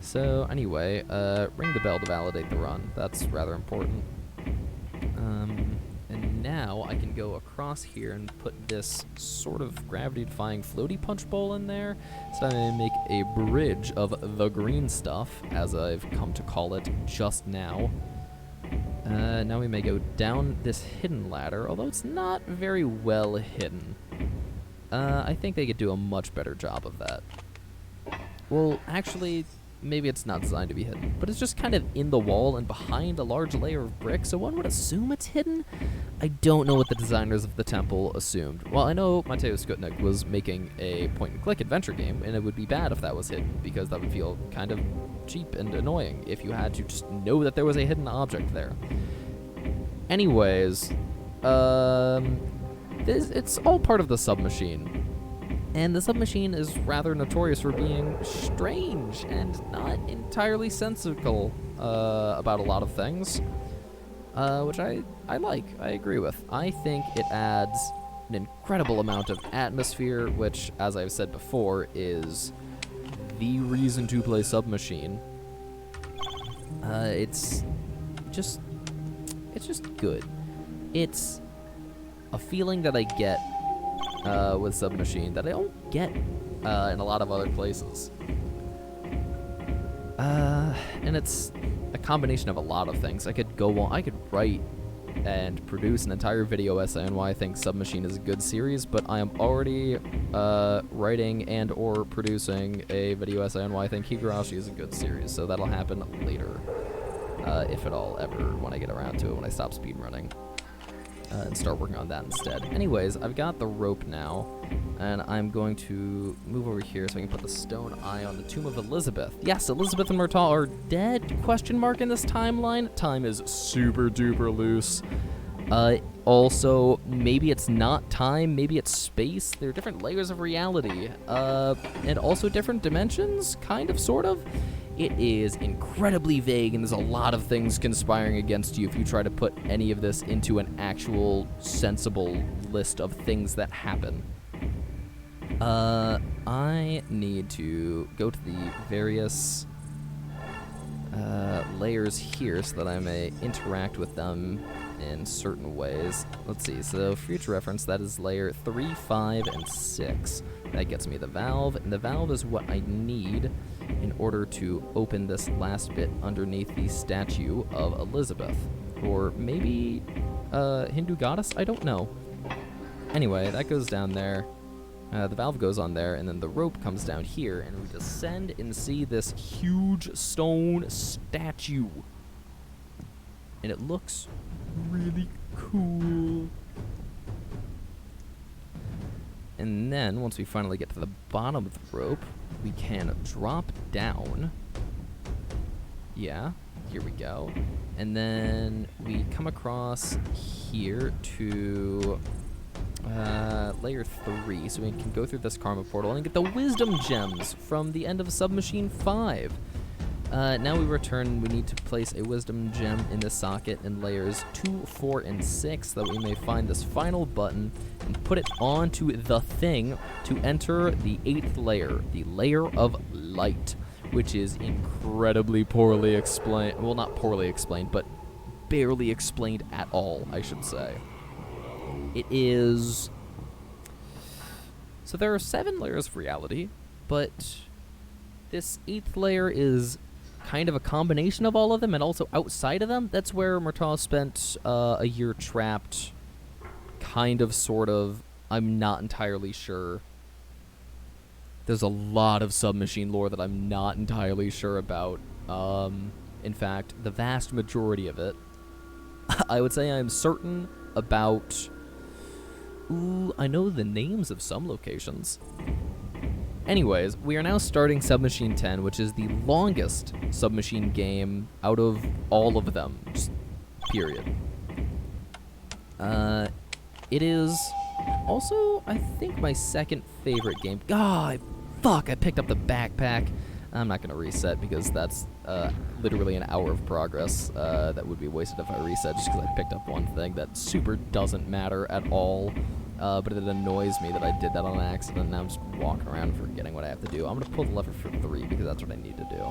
So anyway, ring the bell to validate the run. That's rather important. And now I can go across here and put this sort of gravity-defying floaty punch bowl in there. So I'm going to make a bridge of the green stuff, as I've come to call it just now. Now we may go down this hidden ladder, although it's not very well hidden. I think they could do a much better job of that. Well, actually, maybe it's not designed to be hidden, but it's just kind of in the wall and behind a large layer of brick, so one would assume it's hidden. I don't know what the designers of the temple assumed. Well, I know Mateusz Skutnik was making a point-and-click adventure game, and it would be bad if that was hidden, because that would feel kind of cheap and annoying if you had to just know that there was a hidden object there. Anyways, it's all part of the submachine. And the submachine is rather notorious for being strange and not entirely sensical about a lot of things, which I like, I agree with. I think it adds an incredible amount of atmosphere, which, as I've said before, is the reason to play Submachine. It's just good. It's a feeling that I get with Submachine that I don't get in a lot of other places. And it's a combination of a lot of things. I could write and produce an entire video essay on why I think Submachine is a good series, but I am already writing and or producing a video essay on why I think Higurashi is a good series, so that'll happen later, if at all ever, when I get around to it, when I stop speedrunning. And start working on that instead. Anyways, I've got the rope now, and I'm going to move over here so I can put the stone eye on the Tomb of Elizabeth. Yes, Elizabeth and Murtaugh are dead, question mark, in this timeline. Time is super duper loose. Also, maybe it's not time, maybe it's space. There are different layers of reality, and also different dimensions, kind of, sort of. It is incredibly vague, and there's a lot of things conspiring against you if you try to put any of this into an actual, sensible list of things that happen. I need to go to the various layers here so that I may interact with them in certain ways. Let's see, so for future reference, that is layer 3, 5, and 6. That gets me the valve, and the valve is what I need in order to open this last bit underneath the statue of Elizabeth. Or maybe Hindu goddess? I don't know. Anyway, that goes down there. The valve goes on there, and then the rope comes down here, and we descend and see this huge stone statue. And it looks really cool. And then, once we finally get to the bottom of the rope, we can drop down. Yeah, here we go. And then we come across here to layer 3, so we can go through this karma portal and get the wisdom gems from the end of Submachine 5. Now we return. We need to place a wisdom gem in the socket in layers 2, 4, and 6 so that we may find this final button and put it onto the thing to enter the 8th layer, the layer of light, which is incredibly poorly explained. Well, not poorly explained, but barely explained at all, I should say. It is... So there are 7 layers of reality, but this 8th layer is kind of a combination of all of them, and also outside of them. That's where Murtaugh spent a year trapped, kind of, sort of. I'm not entirely sure. There's a lot of Submachine lore that I'm not entirely sure about. In fact, the vast majority of it. I would say I'm certain about... Ooh, I know the names of some locations. Anyways, we are now starting Submachine 10, which is the longest Submachine game out of all of them. Just period. It is also, I think, my second favorite game. God, fuck, I picked up the backpack. I'm not going to reset because that's literally an hour of progress that would be wasted if I reset just because I picked up one thing that super doesn't matter at all. But it annoys me that I did that on accident, and now I'm just walking around forgetting what I have to do. I'm going to pull the lever for 3 because that's what I need to do.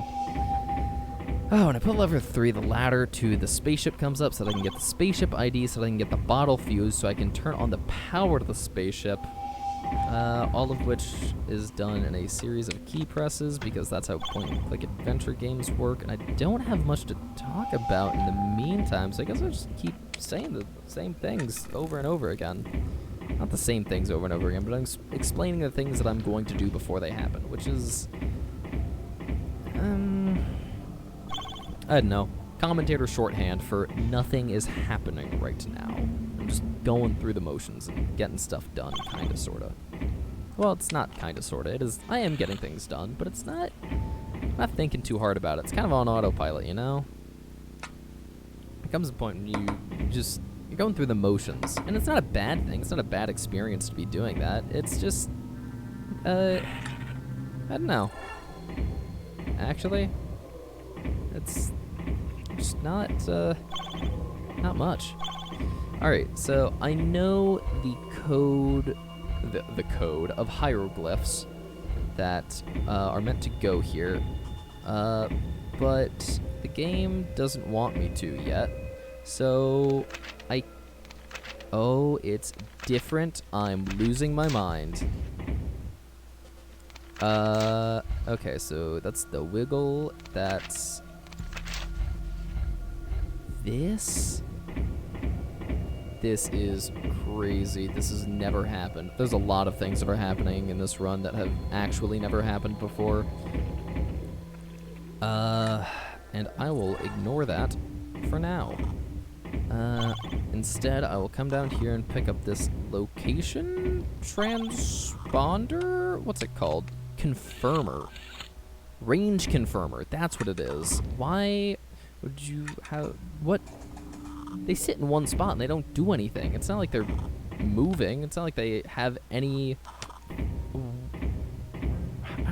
Oh, when I pull lever 3, the ladder to the spaceship comes up so that I can get the spaceship ID, so that I can get the bottle fuse, so I can turn on the power to the spaceship. All of which is done in a series of key presses because that's how point-and-click adventure games work, and I don't have much to talk about in the meantime, so I guess I'll just keep saying the same things over and over again. Not the same things over and over again, but I'm explaining the things that I'm going to do before they happen, which is... I don't know. Commentator shorthand for nothing is happening right now. I'm just going through the motions and getting stuff done, kinda, sorta. Well, it's not kinda, sorta. It is. I am getting things done, but it's not... I'm not thinking too hard about it. It's kind of on autopilot, you know? There comes a point when you're going through the motions, and it's not a bad thing. It's not a bad experience to be doing that. It's just... I don't know. Actually, it's just not much. Alright, so I know the code, the code of hieroglyphs that are meant to go here, but the game doesn't want me to yet, so oh, it's different. I'm losing my mind. Okay, so that's the wiggle, that's this. This is crazy. This has never happened. There's a lot of things that are happening in this run that have actually never happened before. And I will ignore that for now. Instead, I will come down here and pick up this location transponder? What's it called? Confirmer. Range confirmer. That's what it is. Why would you have... What? They sit in one spot and they don't do anything. It's not like they're moving. It's not like they have any... I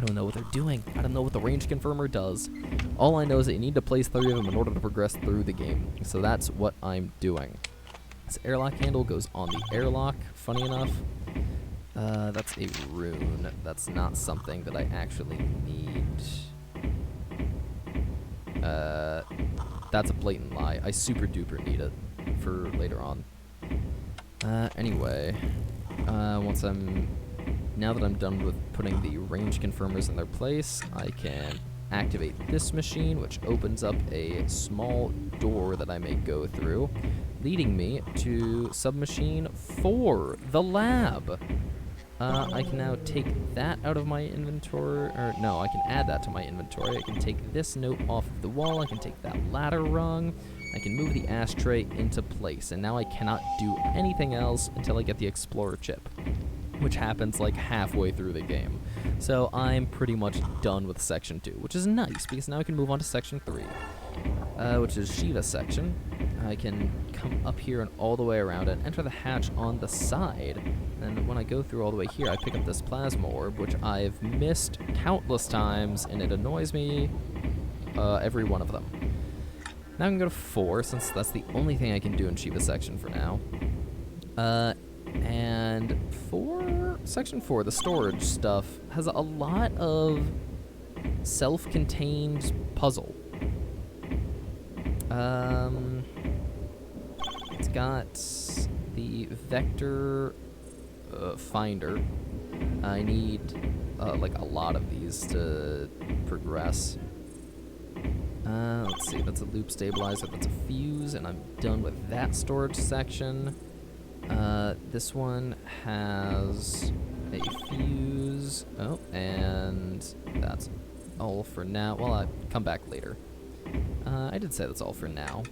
don't know what they're doing. I don't know what the range confirmer does. All I know is that you need to place 3 of them in order to progress through the game. So that's what I'm doing. This airlock handle goes on the airlock, funny enough. That's a rune. That's not something that I actually need. That's a blatant lie. I super duper need it for later on. Anyway, now that I'm done with putting the range confirmers in their place, I can activate this machine, which opens up a small door that I may go through, leading me to Submachine 4, the lab. I can now take that out of my inventory, or no, I can add that to my inventory. I can take this note off of the wall, I can take that ladder rung, I can move the ashtray into place, and now I cannot do anything else until I get the Explorer chip, which happens like halfway through the game. So I'm pretty much done with Section 2, which is nice, because now I can move on to Section 3, which is Shiva's section. I can come up here and all the way around it, enter the hatch on the side, and when I go through all the way here, I pick up this plasma orb, which I've missed countless times, and it annoys me, every one of them. Now I can go to 4, since that's the only thing I can do in Shiva's section for now. And Section 4, the storage stuff, has a lot of self-contained puzzle. It's got the vector finder. I need like a lot of these to progress. Let's see, that's a loop stabilizer, that's a fuse, and I'm done with that storage section. This one has a fuse. Oh, and that's all for now. Well, I'll come back later. I did say that's all for now.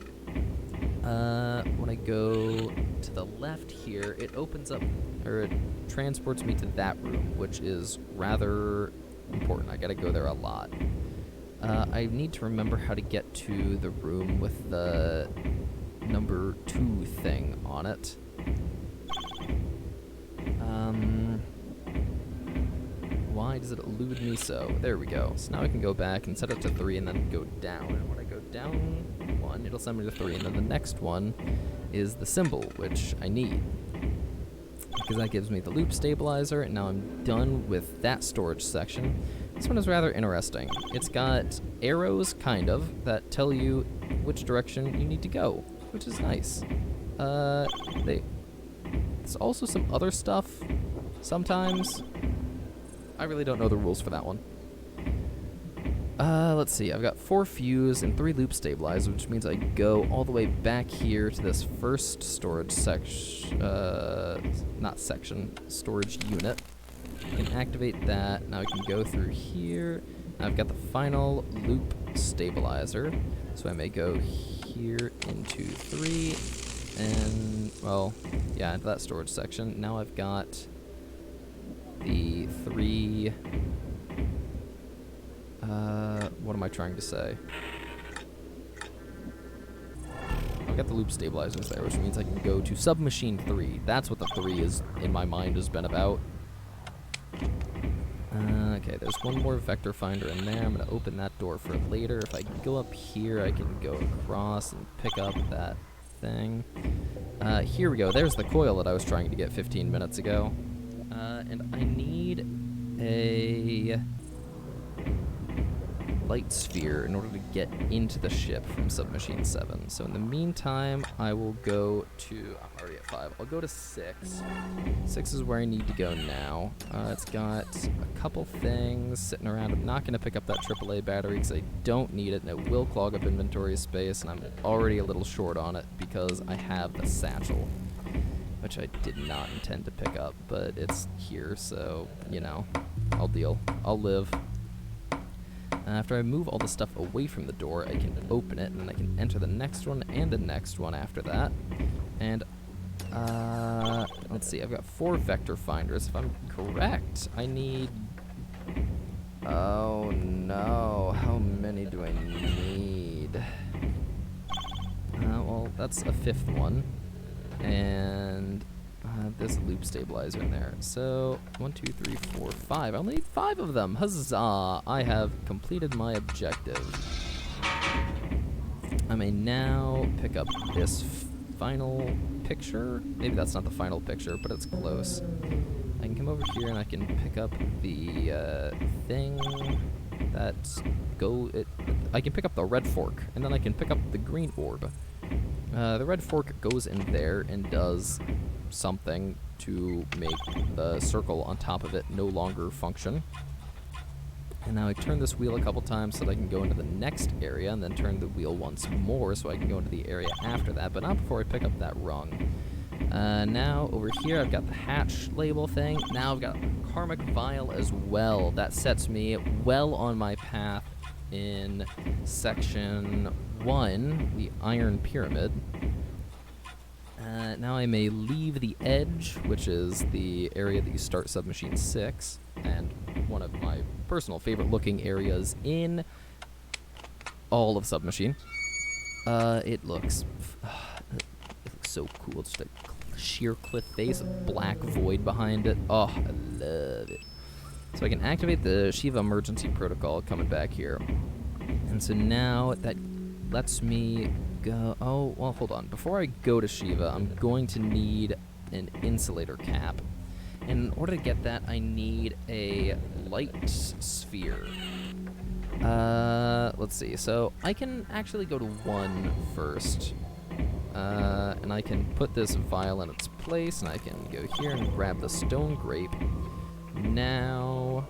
When I go to the left here, it opens up, or it transports me to that room, which is rather important. I gotta go there a lot. I need to remember how to get to the room with the number 2 thing on it. Why does it elude me so? There we go. So now I can go back and set it to 3 and then go down. And when I go down 1, it'll send me to 3. And then the next one is the symbol, which I need, because that gives me the loop stabilizer, and now I'm done with that storage section. This one is rather interesting. It's got arrows, kind of, that tell you which direction you need to go, which is nice. There's also some other stuff sometimes. I really don't know the rules for that one. Let's see, I've got 4 fuse and 3 loop stabilizers, which means I go all the way back here to this first storage section, storage unit. I can activate that. Now I can go through here. I've got the final loop stabilizer, so I may go here into 3, and, well, yeah, into that storage section. Now I've got the 3... what am I trying to say? I've got the loop stabilizers there, which means I can go to Submachine 3. That's what the 3 is in my mind has been about. Okay, there's one more vector finder in there. I'm going to open that door for later. If I go up here, I can go across and pick up that thing. Here we go. There's the coil that I was trying to get 15 minutes ago. And I need a light sphere in order to get into the ship from Submachine 7. So in the meantime, I will go to... I'm already at 5. I'll go to 6. 6 is where I need to go now. It's got a couple things sitting around. I'm not going to pick up that AAA battery because I don't need it, and it will clog up inventory space, and I'm already a little short on it because I have the satchel, which I did not intend to pick up, but it's here, so, you know, I'll deal. I'll live. After I move all the stuff away from the door, I can open it, and then I can enter the next one and the next one after that. And, let's see, I've got 4 vector finders. If I'm correct, I need... Oh, no. How many do I need? Well, that's a 5th one. And... there's a loop stabilizer in there. So, 1, 2, 3, 4, 5. I only need 5 of them. Huzzah! I have completed my objective. I may now pick up this final picture. Maybe that's not the final picture, but it's close. I can come over here and I can pick up the thing that's I can pick up the red fork, and then I can pick up the green orb. The red fork goes in there and does something to make the circle on top of it no longer function. And now I turn this wheel a couple times so that I can go into the next area, and then turn the wheel once more so I can go into the area after that, but not before I pick up that rung. Now over here I've got the hatch label thing. Now I've got a karmic vial as well. That sets me well on my path in section 1, the Iron Pyramid. Now I may leave the edge, which is the area that you start Submachine 6, and one of my personal favorite looking areas in all of Submachine. It looks so cool. Just a sheer cliff face, a black void behind it. Oh, I love it. So I can activate the Shiva emergency protocol coming back here. And so now that lets me go... Oh, well, hold on. Before I go to Shiva, I'm going to need an insulator cap. And in order to get that, I need a light sphere. Let's see. So I can actually go to 1 first. And I can put this vial in its place, and I can go here and grab the stone grape. Now,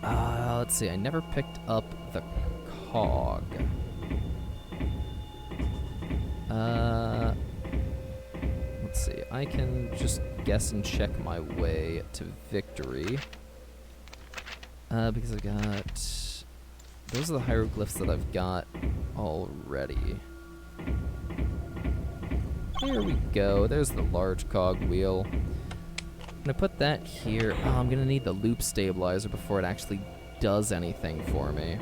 let's see, I never picked up the cog. Let's see, I can just guess and check my way to victory. Because I got... Those are the hieroglyphs that I've got already. There we go. There's the large cog wheel. I'm gonna put that here. Oh, I'm gonna need the loop stabilizer before it actually does anything for me.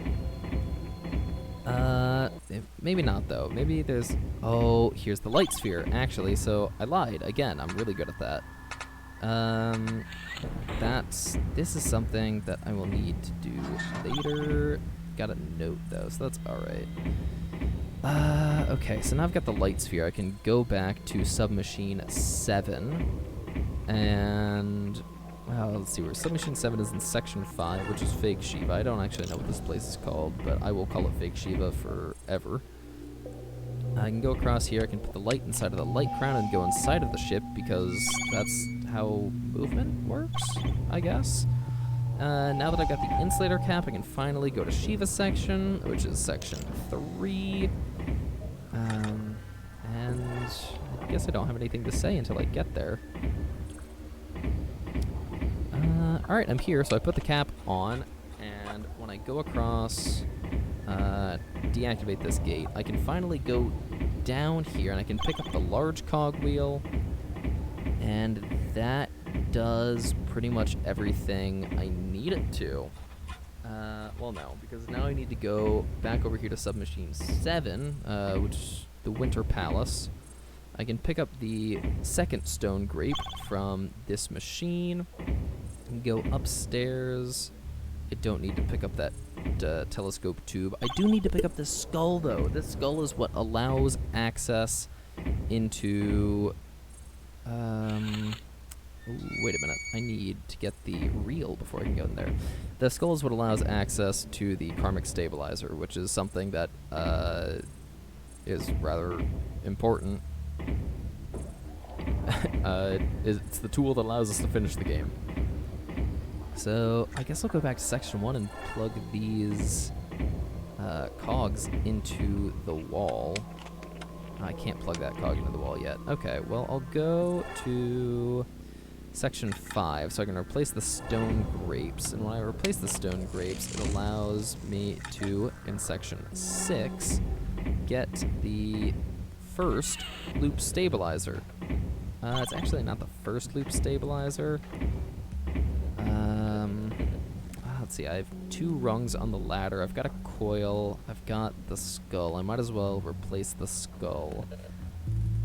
Maybe not though. Maybe there's, oh, here's the light sphere, actually, so I lied. Again, I'm really good at that. This is something that I will need to do later. Got a note though, so that's alright. Okay, so now I've got the light sphere. I can go back to Submachine 7, and well, let's see where Submachine 7 is in Section 5, which is Fake Shiva. I don't actually know what this place is called, but I will call it Fake Shiva forever. I can go across here, I can put the light inside of the light crown and go inside of the ship, because that's how movement works, I guess. Now that I've got the insulator cap, I can finally go to Shiva section, which is Section 3. And I guess I don't have anything to say until I get there. Alright, I'm here, so I put the cap on, and when I go across, deactivate this gate, I can finally go down here, and I can pick up the large cogwheel, and that does pretty much everything I need it to. Well, no, because now I need to go back over here to Submachine 7, which is the Winter Palace. I can pick up the second stone grape from this machine, and go upstairs. I don't need to pick up that telescope tube. I do need to pick up this skull, though. This skull is what allows access into... Ooh, wait a minute. I need to get the reel before I can go in there. The skull is what allows access to the karmic stabilizer, which is something that is rather important. It's the tool that allows us to finish the game. So I guess I'll go back to Section 1 and plug these cogs into the wall. I can't plug that cog into the wall yet. Okay, well, I'll go to Section 5, so I can replace the stone grapes. And when I replace the stone grapes, it allows me to, in Section 6, get the first loop stabilizer. It's actually not the first loop stabilizer. Let's see, I have 2 rungs on the ladder. I've got a coil. I've got the skull. I might as well replace the skull.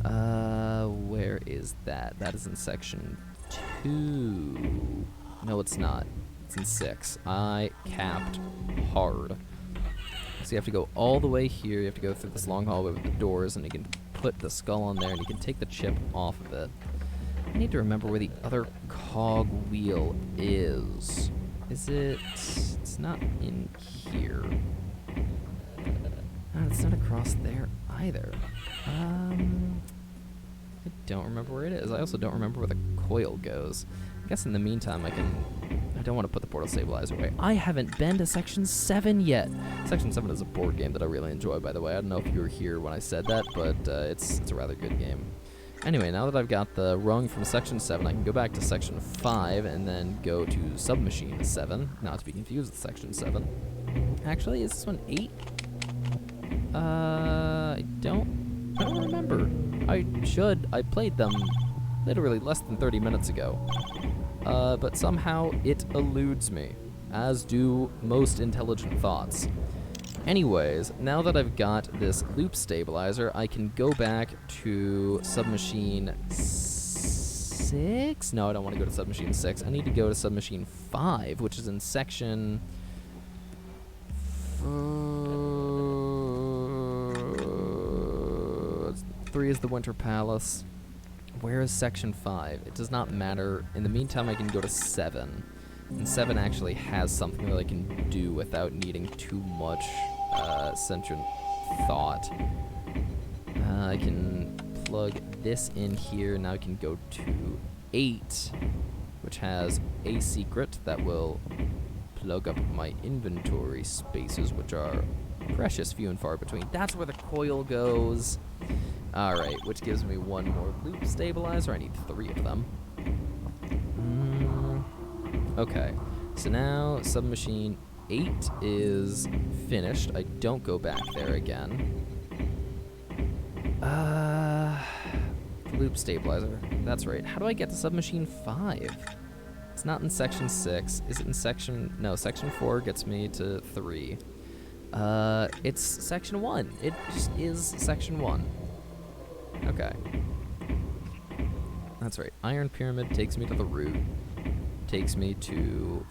Where is that? That is in Section 2. No, it's not. It's in 6. I capped hard. So you have to go all the way here. You have to go through this long hallway with the doors, and you can put the skull on there, and you can take the chip off of it. I need to remember where the other cog wheel is. Is it... It's not in here. No, it's not across there either. I don't remember where it is. I also don't remember where the coil goes. I guess in the meantime I don't want to put the portal stabilizer away. I haven't been to Section 7 yet. Section 7 is a board game that I really enjoy, by the way. I don't know if you were here when I said that, but it's a rather good game. Anyway, now that I've got the rung from Section 7, I can go back to Section 5 and then go to Submachine 7, not to be confused with Section 7. Actually, is this one 8? I don't remember. I played them literally less than 30 minutes ago. But somehow it eludes me, as do most intelligent thoughts. Anyways, now that I've got this loop stabilizer, I can go back to Submachine 6? No, I don't want to go to Submachine 6. I need to go to Submachine 5, which is in Section... 3 is the Winter Palace. Where is Section 5? It does not matter. In the meantime, I can go to 7. And 7 actually has something that I can do without needing too much sentient thought. I can plug this in here. Now I can go to 8, which has a secret that will plug up my inventory spaces, which are precious few and far between. That's where the coil goes. Alright, which gives me 1 more loop stabilizer. I need 3 of them. Okay, so now Submachine 8 is finished. I don't go back there again. loop stabilizer. That's right. How do I get to submachine 5? It's not in section 6. Is it in section... No, section 4 gets me to 3. It's section 1. It just is section 1. Okay. That's right. Iron Pyramid takes me to the root. Takes me to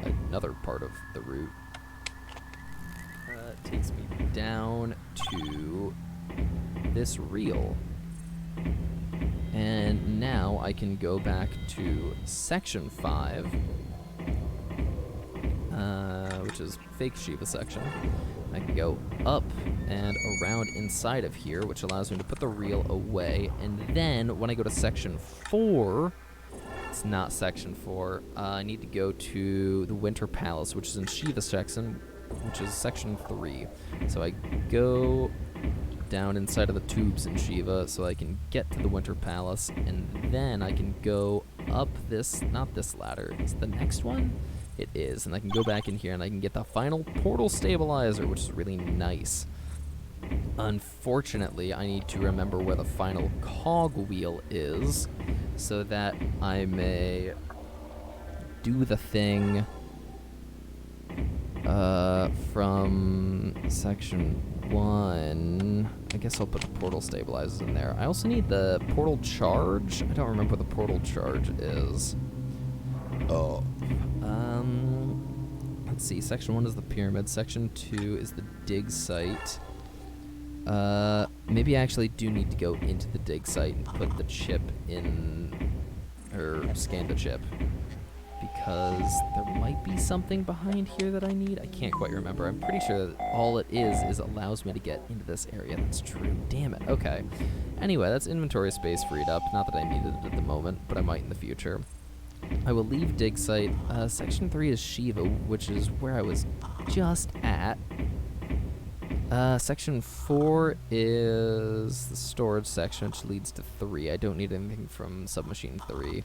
another part of the root. Takes me down to this reel. And now I can go back to section 5, which is fake Shiva section. I can go up and around inside of here, which allows me to put the reel away. And then when I go to section 4, it's not section 4, I need to go to the Winter Palace, which is in Shiva section, which is section 3. So I go down inside of the tubes in Shiva so I can get to the Winter Palace, and then I can go up this, not this ladder, it's the next one? It is, and I can go back in here and I can get the final portal stabilizer, which is really nice. Unfortunately, I need to remember where the final cogwheel is so that I may do the thing from section 1. I guess I'll put the portal stabilizers in there. I also need the portal charge. I don't remember what the portal charge is. Oh. Let's see. Section 1 is the pyramid. Section 2 is the dig site. Maybe I actually do need to go into the dig site and put the chip in, or scan the chip, because there might be something behind here that I need. I can't quite remember. I'm pretty sure that all it is allows me to get into this area. That's true. Damn it. Okay. Anyway, that's inventory space freed up. Not that I needed it at the moment, but I might in the future. I will leave dig site. Section 3 is Shiva, which is where I was just at. Section 4 is the storage section, which leads to 3. I don't need anything from Submachine 3.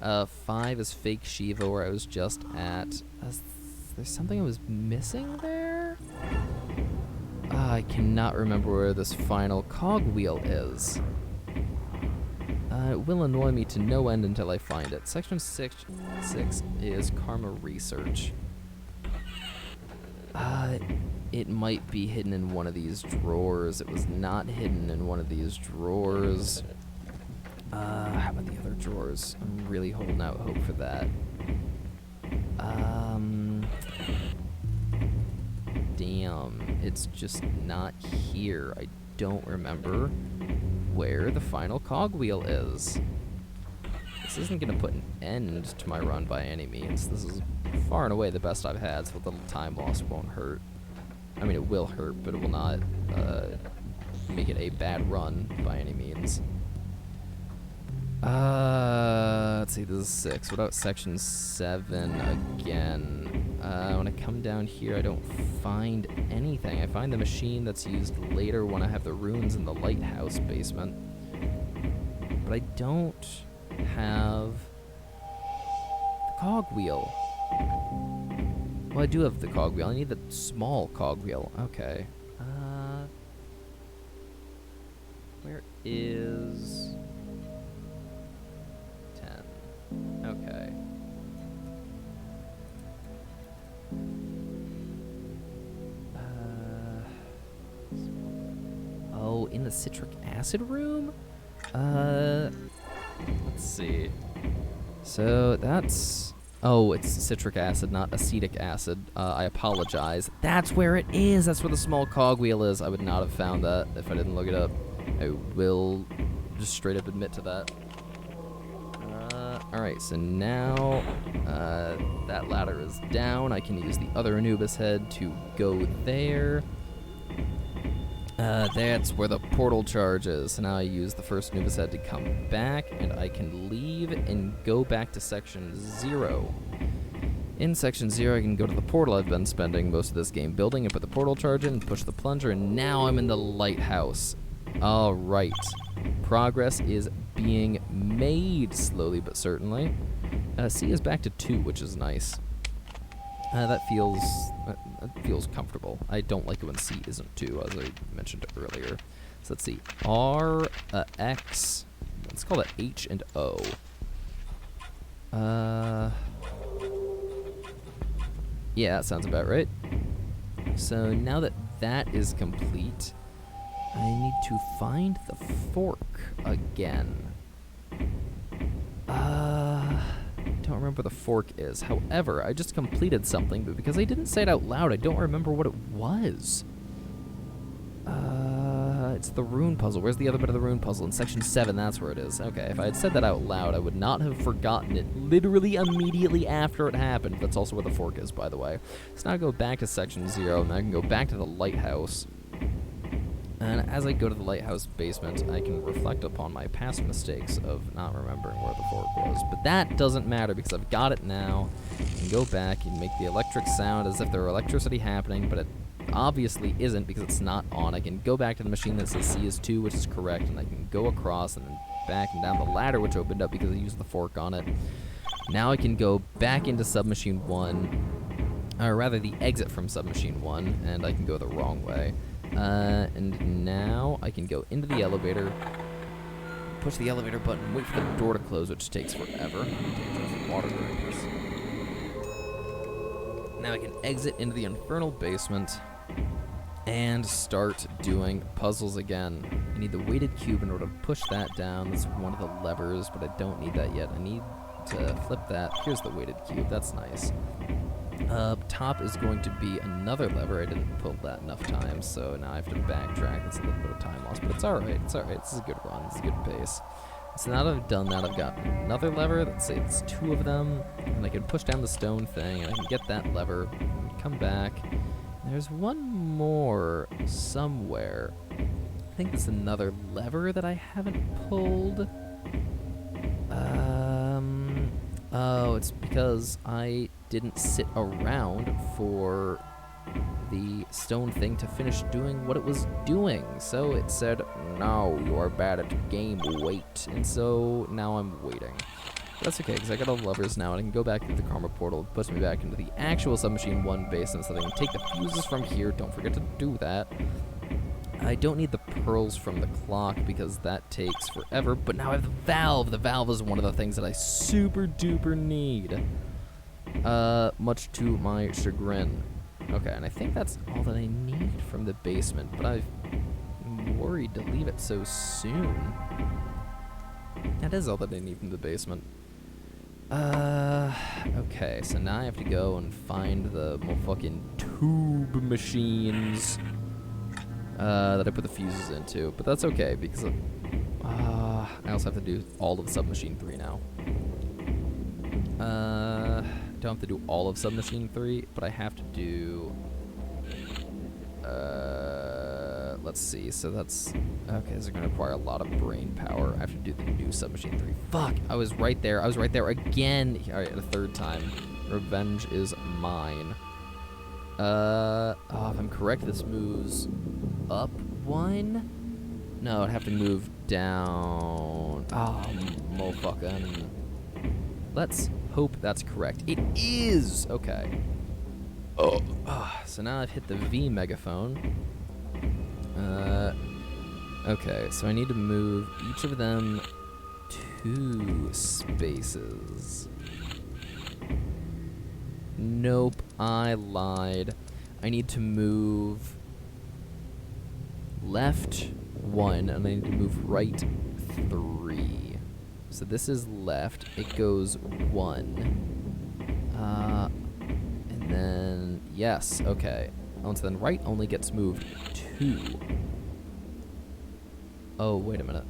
5 is fake Shiva, where I was just at. There's something I was missing there? I cannot remember where this final cogwheel is. It will annoy me to no end until I find it. Section 6 is Karma Research. It might be hidden in one of these drawers. It was not hidden in one of these drawers. How about the other drawers? I'm really holding out hope for that. Damn, it's just not here. I don't remember where the final cogwheel is. This isn't going to put an end to my run by any means. This is far and away the best I've had, so a little time loss won't hurt. I mean, it will hurt, but it will not make it a bad run by any means. Let's see, this is 6. What about section 7 again? When I come down here, I don't find anything. I find the machine that's used later when I have the runes in the Lighthouse basement. But I don't have the cogwheel. Well, I do have the cogwheel. I need the small cogwheel. Okay. Where is 10? Okay. Oh, in the citric acid room? Let's see. So that's... Oh, it's citric acid, not acetic acid. I apologize. That's where it is! That's where the small cogwheel is. I would not have found that if I didn't look it up. I will just straight up admit to that. Alright, so now that ladder is down. I can use the other Anubis head to go there. That's where the portal charge is. So now I use the first Anubis head to come back, and I can leave and go back to section 0. In section 0, I can go to the portal I've been spending most of this game building and put the portal charge in, push the plunger, and now I'm in the lighthouse. Alright. Progress is being made slowly but certainly. C is back to 2, which is nice. That feels comfortable. I don't like it when C isn't 2, as I mentioned earlier. So let's see. R, X, Let's call it H and O. Yeah, that sounds about right. So now that that is complete, I need to find the fork again. Don't remember where the fork is. However, I just completed something, but because I didn't say it out loud, I don't remember what it was. It's the rune puzzle. Where's the other bit of the rune puzzle? In section 7, that's where it is. Okay, if I had said that out loud, I would not have forgotten it literally immediately after it happened. That's also where the fork is, by the way. So now I go back to section 0, and I can go back to the lighthouse. And as I go to the lighthouse basement, I can reflect upon my past mistakes of not remembering where the fork was. But that doesn't matter because I've got it now. I can go back and make the electric sound as if there were electricity happening, but it obviously isn't because it's not on. I can go back to the machine that says C is 2, which is correct, and I can go across and then back and down the ladder, which opened up because I used the fork on it. Now I can go back into Submachine 1, or rather the exit from Submachine 1, and I can go the wrong way. And now I can go into the elevator, push the elevator button, wait for the door to close, which takes forever. Dangerous water during this. Now I can exit into the infernal basement and start doing puzzles again. I need the weighted cube in order to push that down. That's one of the levers, but I don't need that yet. I need to flip that. Here's the weighted cube. That's nice. Up top is going to be another lever. I didn't pull that enough times, so now I have to backtrack. It's a little bit of time loss, but it's alright. It's alright. This is a good run. This is a good pace. So now that I've done that, I've got another lever. Let's say it's 2 of them, and I can push down the stone thing, and I can get that lever, and come back. There's one more somewhere. I think there's another lever that I haven't pulled. Oh, it's because I didn't sit around for the stone thing to finish doing what it was doing. So it said, no, you are bad at the game, wait. And so now I'm waiting. But that's okay, because I got all the levers now, and I can go back through the karma portal. It puts me back into the actual Submachine 1 basement, so that I can take the fuses from here. Don't forget to do that. I don't need the pearls from the clock because that takes forever, but now I have the valve. The valve is one of the things that I super duper need. Much to my chagrin. Okay, and I think that's all that I need from the basement, but I'm worried to leave it so soon. That is all that I need from the basement. Okay, so now I have to go and find the motherfucking tube machines that I put the fuses into, but that's okay because I also have to do all of Submachine 3 now. Don't have to do all of Submachine 3, but I have to do, let's see, so that's, okay, this is going to require a lot of brain power. I have to do the new Submachine 3. Fuck, I was right there again. Alright, a third time. Revenge is mine. If I'm correct, this moves up 1? No, I'd have to move down. Oh, motherfucking. Let's hope that's correct. It is! Okay. So now I've hit the V megaphone. Okay, so I need to move each of them 2 spaces. Nope, I lied. I need to move left 1, and I need to move right 3. So this is left. It goes 1. And then, yes, okay. Oh, so then right only gets moved 2. Oh, wait a minute.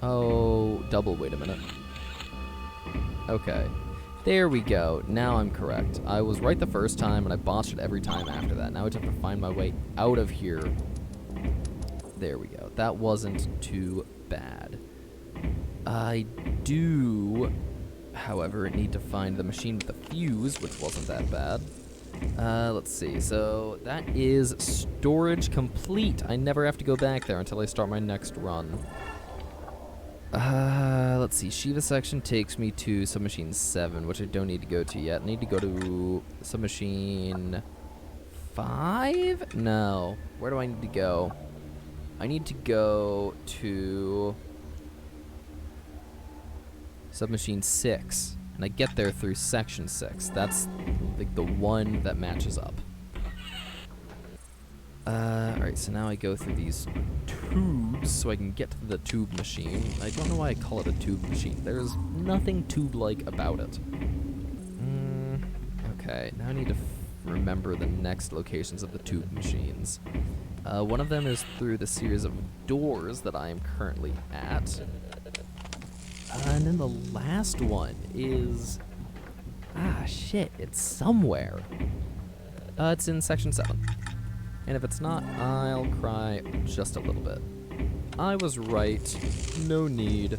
Oh, double, wait a minute. Okay. There we go. Now I'm correct. I was right the first time, and I botched it every time after that. Now I just have to find my way out of here. There we go. That wasn't too bad. I do, however, need to find the machine with the fuse, which wasn't that bad. Let's see. So that is storage complete. I never have to go back there until I start my next run. Let's see. Shiva section takes me to Submachine 7, which I don't need to go to yet. I need to go to Submachine 5? No. Where do I need to go? I need to go to Submachine 6. And I get there through section 6. That's like the one that matches up. Alright, so now I go through these tubes so I can get to the tube machine. I don't know why I call it a tube machine. There's nothing tube-like about it. Okay, now I need to remember the next locations of the tube machines. One of them is through the series of doors that I am currently at. And then the last one is... shit, it's somewhere. It's in section 7. And if it's not, I'll cry just a little bit. I was right. No need.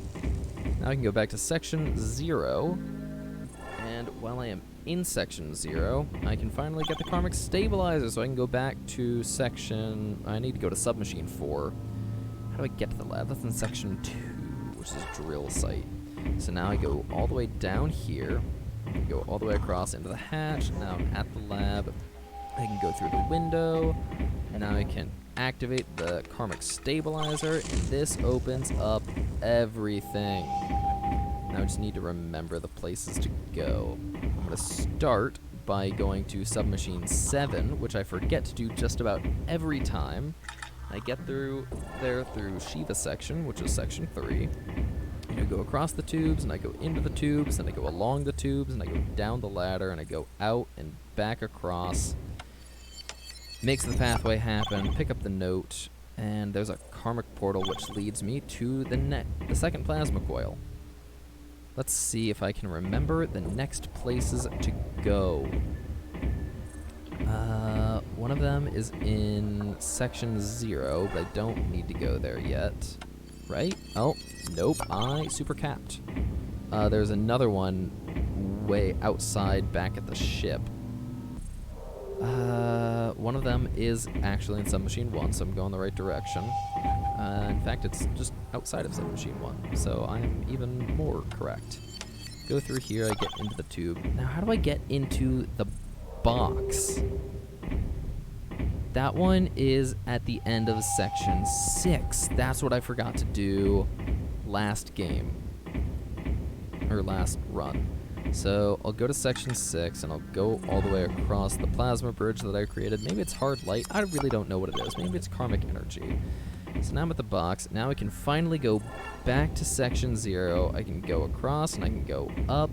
Now I can go back to section 0. And while I am in section 0, I can finally get the karmic stabilizer, so I can go back to section... I need to go to submachine 4. How do I get to the lab? That's in section 2, which is drill site. So now I go all the way down here. I go all the way across into the hatch. Now I'm at the lab. I can go through the window, and now I can activate the karmic stabilizer, and this opens up everything. Now I just need to remember the places to go. I'm going to start by going to Submachine 7, which I forget to do just about every time. I get through there through Shiva section, which is section 3. And I go across the tubes, and I go into the tubes, and I go along the tubes, and I go down the ladder, and I go out and back across. Makes the pathway happen, pick up the note, and there's a karmic portal which leads me to the second plasma coil. Let's see if I can remember the next places to go. One of them is in section 0, but I don't need to go there yet. Right? Oh, nope, I super capped. There's another one way outside back at the ship. One of them is actually in Submachine 1, so I'm going the right direction. In fact, it's just outside of Submachine 1, so I'm even more correct. Go through here, I get into the tube. Now, how do I get into the box? That one is at the end of section 6. That's what I forgot to do last game. Or last run. So I'll go to section 6, and I'll go all the way across the plasma bridge that I created. Maybe it's hard light. I really don't know what it is. Maybe it's karmic energy. So now I'm at the box. Now I can finally go back to section 0. I can go across, and I can go up.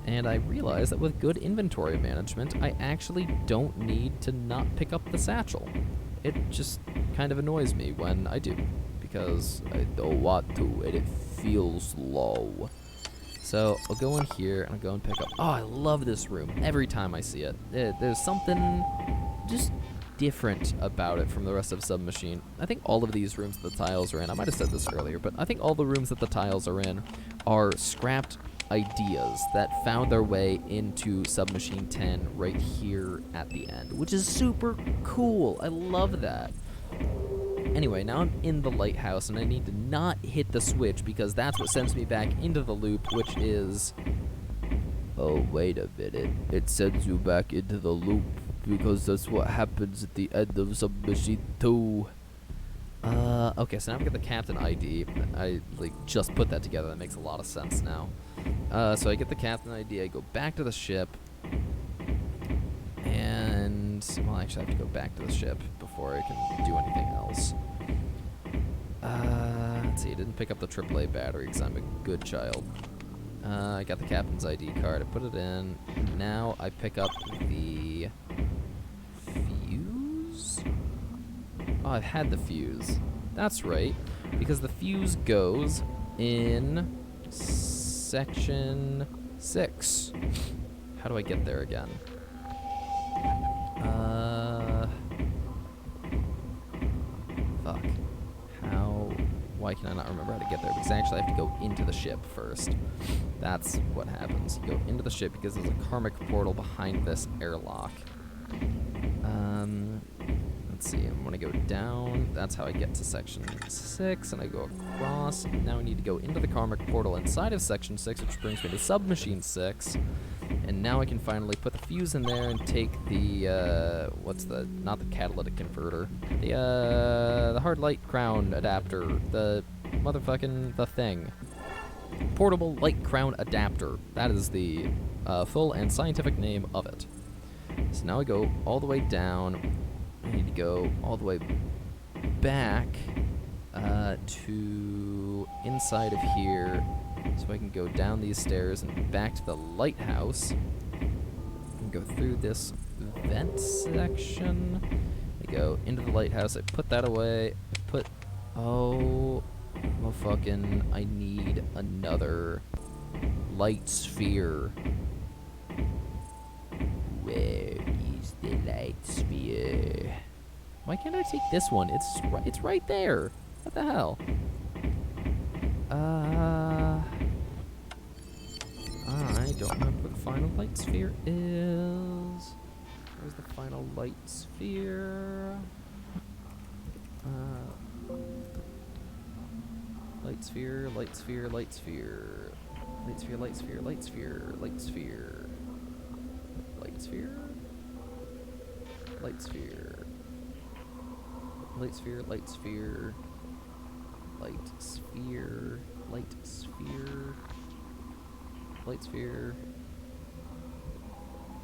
And I realize that with good inventory management, I actually don't need to not pick up the satchel. It just kind of annoys me when I do, because I don't want to, and it feels low. So I'll go in here, and I'll go and pick up... Oh, I love this room every time I see it. There's something just different about it from the rest of Submachine. I think all of these rooms that the tiles are in, I might have said this earlier, but I think all the rooms that the tiles are in are scrapped ideas that found their way into Submachine 10 right here at the end, which is super cool. I love that. Anyway, now I'm in the lighthouse, and I need to not hit the switch because that's what sends me back into the loop, which is... Oh, wait a minute. It sends you back into the loop because that's what happens at the end of Submachine 2. Okay, so now I've got the captain ID. I just put that together. That makes a lot of sense now. So I get the captain ID. I go back to the ship. And, well, actually I have to go back to the ship before I can do anything else. Let's see, I didn't pick up the AAA battery because I'm a good child. I got the captain's ID card. I put it in. Now I pick up the fuse? Oh, I've had the fuse. That's right, because the fuse goes in section 6. How do I get there again? Fuck. Why can I not remember how to get there? Because I actually have to go into the ship first. That's what happens. You go into the ship because there's a karmic portal behind this airlock. Let's see, I'm gonna go down. That's how I get to section 6, and I go across. Now I need to go into the karmic portal inside of section 6, which brings me to Submachine 6. And now I can finally put the fuse in there and take the, not the catalytic converter, the hard light crown adapter, the thing. Portable light crown adapter. That is the full and scientific name of it. So now I go all the way down. I need to go all the way back to inside of here, so I can go down these stairs and back to the lighthouse and go through this vent section. I go into the lighthouse, I put that away, oh fucking, I need another light sphere. Where is the light sphere? Why can't I take this one? It's right there. What the hell? I don't remember where the final light sphere is. Where's the final light sphere? Light sphere, light sphere, light sphere. Light sphere, light sphere, light sphere, light sphere. Light sphere? Light sphere. Light sphere, light sphere. Light sphere, light sphere. Light sphere.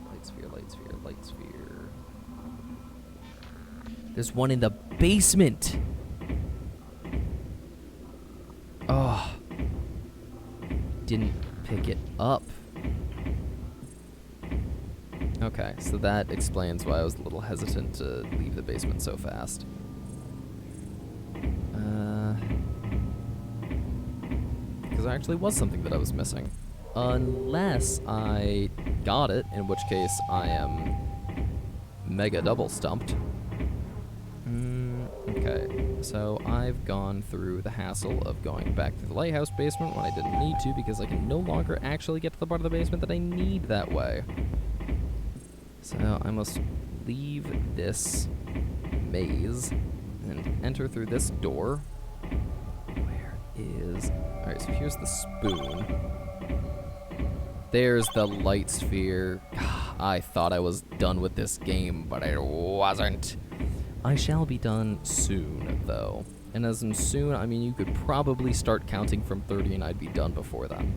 Light sphere, light sphere, light sphere. There's one in the basement! Oh. Didn't pick it up. Okay, so that explains why I was a little hesitant to leave the basement so fast. Because there actually was something that I was missing. Unless I got it, in which case I am mega double stumped. Okay, so I've gone through the hassle of going back to the lighthouse basement when I didn't need to, because I can no longer actually get to the part of the basement that I need that way. So I must leave this maze and enter through this door. Where is... Alright, so here's the spoon. There's the light sphere. I thought I was done with this game, but I wasn't. I shall be done soon, though. And as in soon, I mean you could probably start counting from 30 and I'd be done before then.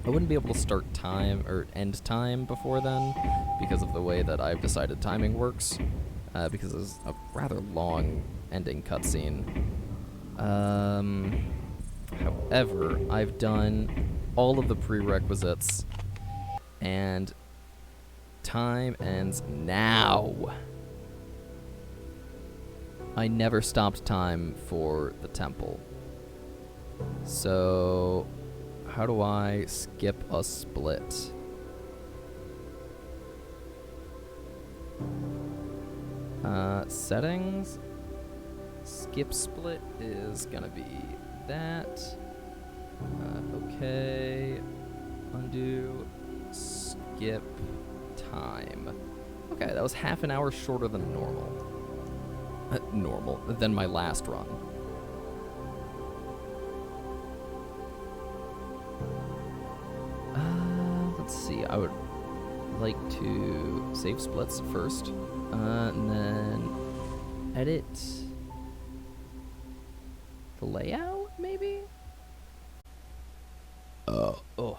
I wouldn't be able to start time, or end time before then, because of the way that I've decided timing works, because there's a rather long ending cutscene. However, I've done all of the prerequisites, and time ends now. I never stopped time for the temple. So... how do I skip a split? Settings. Skip split is gonna be that. Okay. Undo. Skip time. Okay, that was half an hour shorter than normal. Than my last run. Let's see, I would like to save splits first, and then edit the layout, maybe? Oh,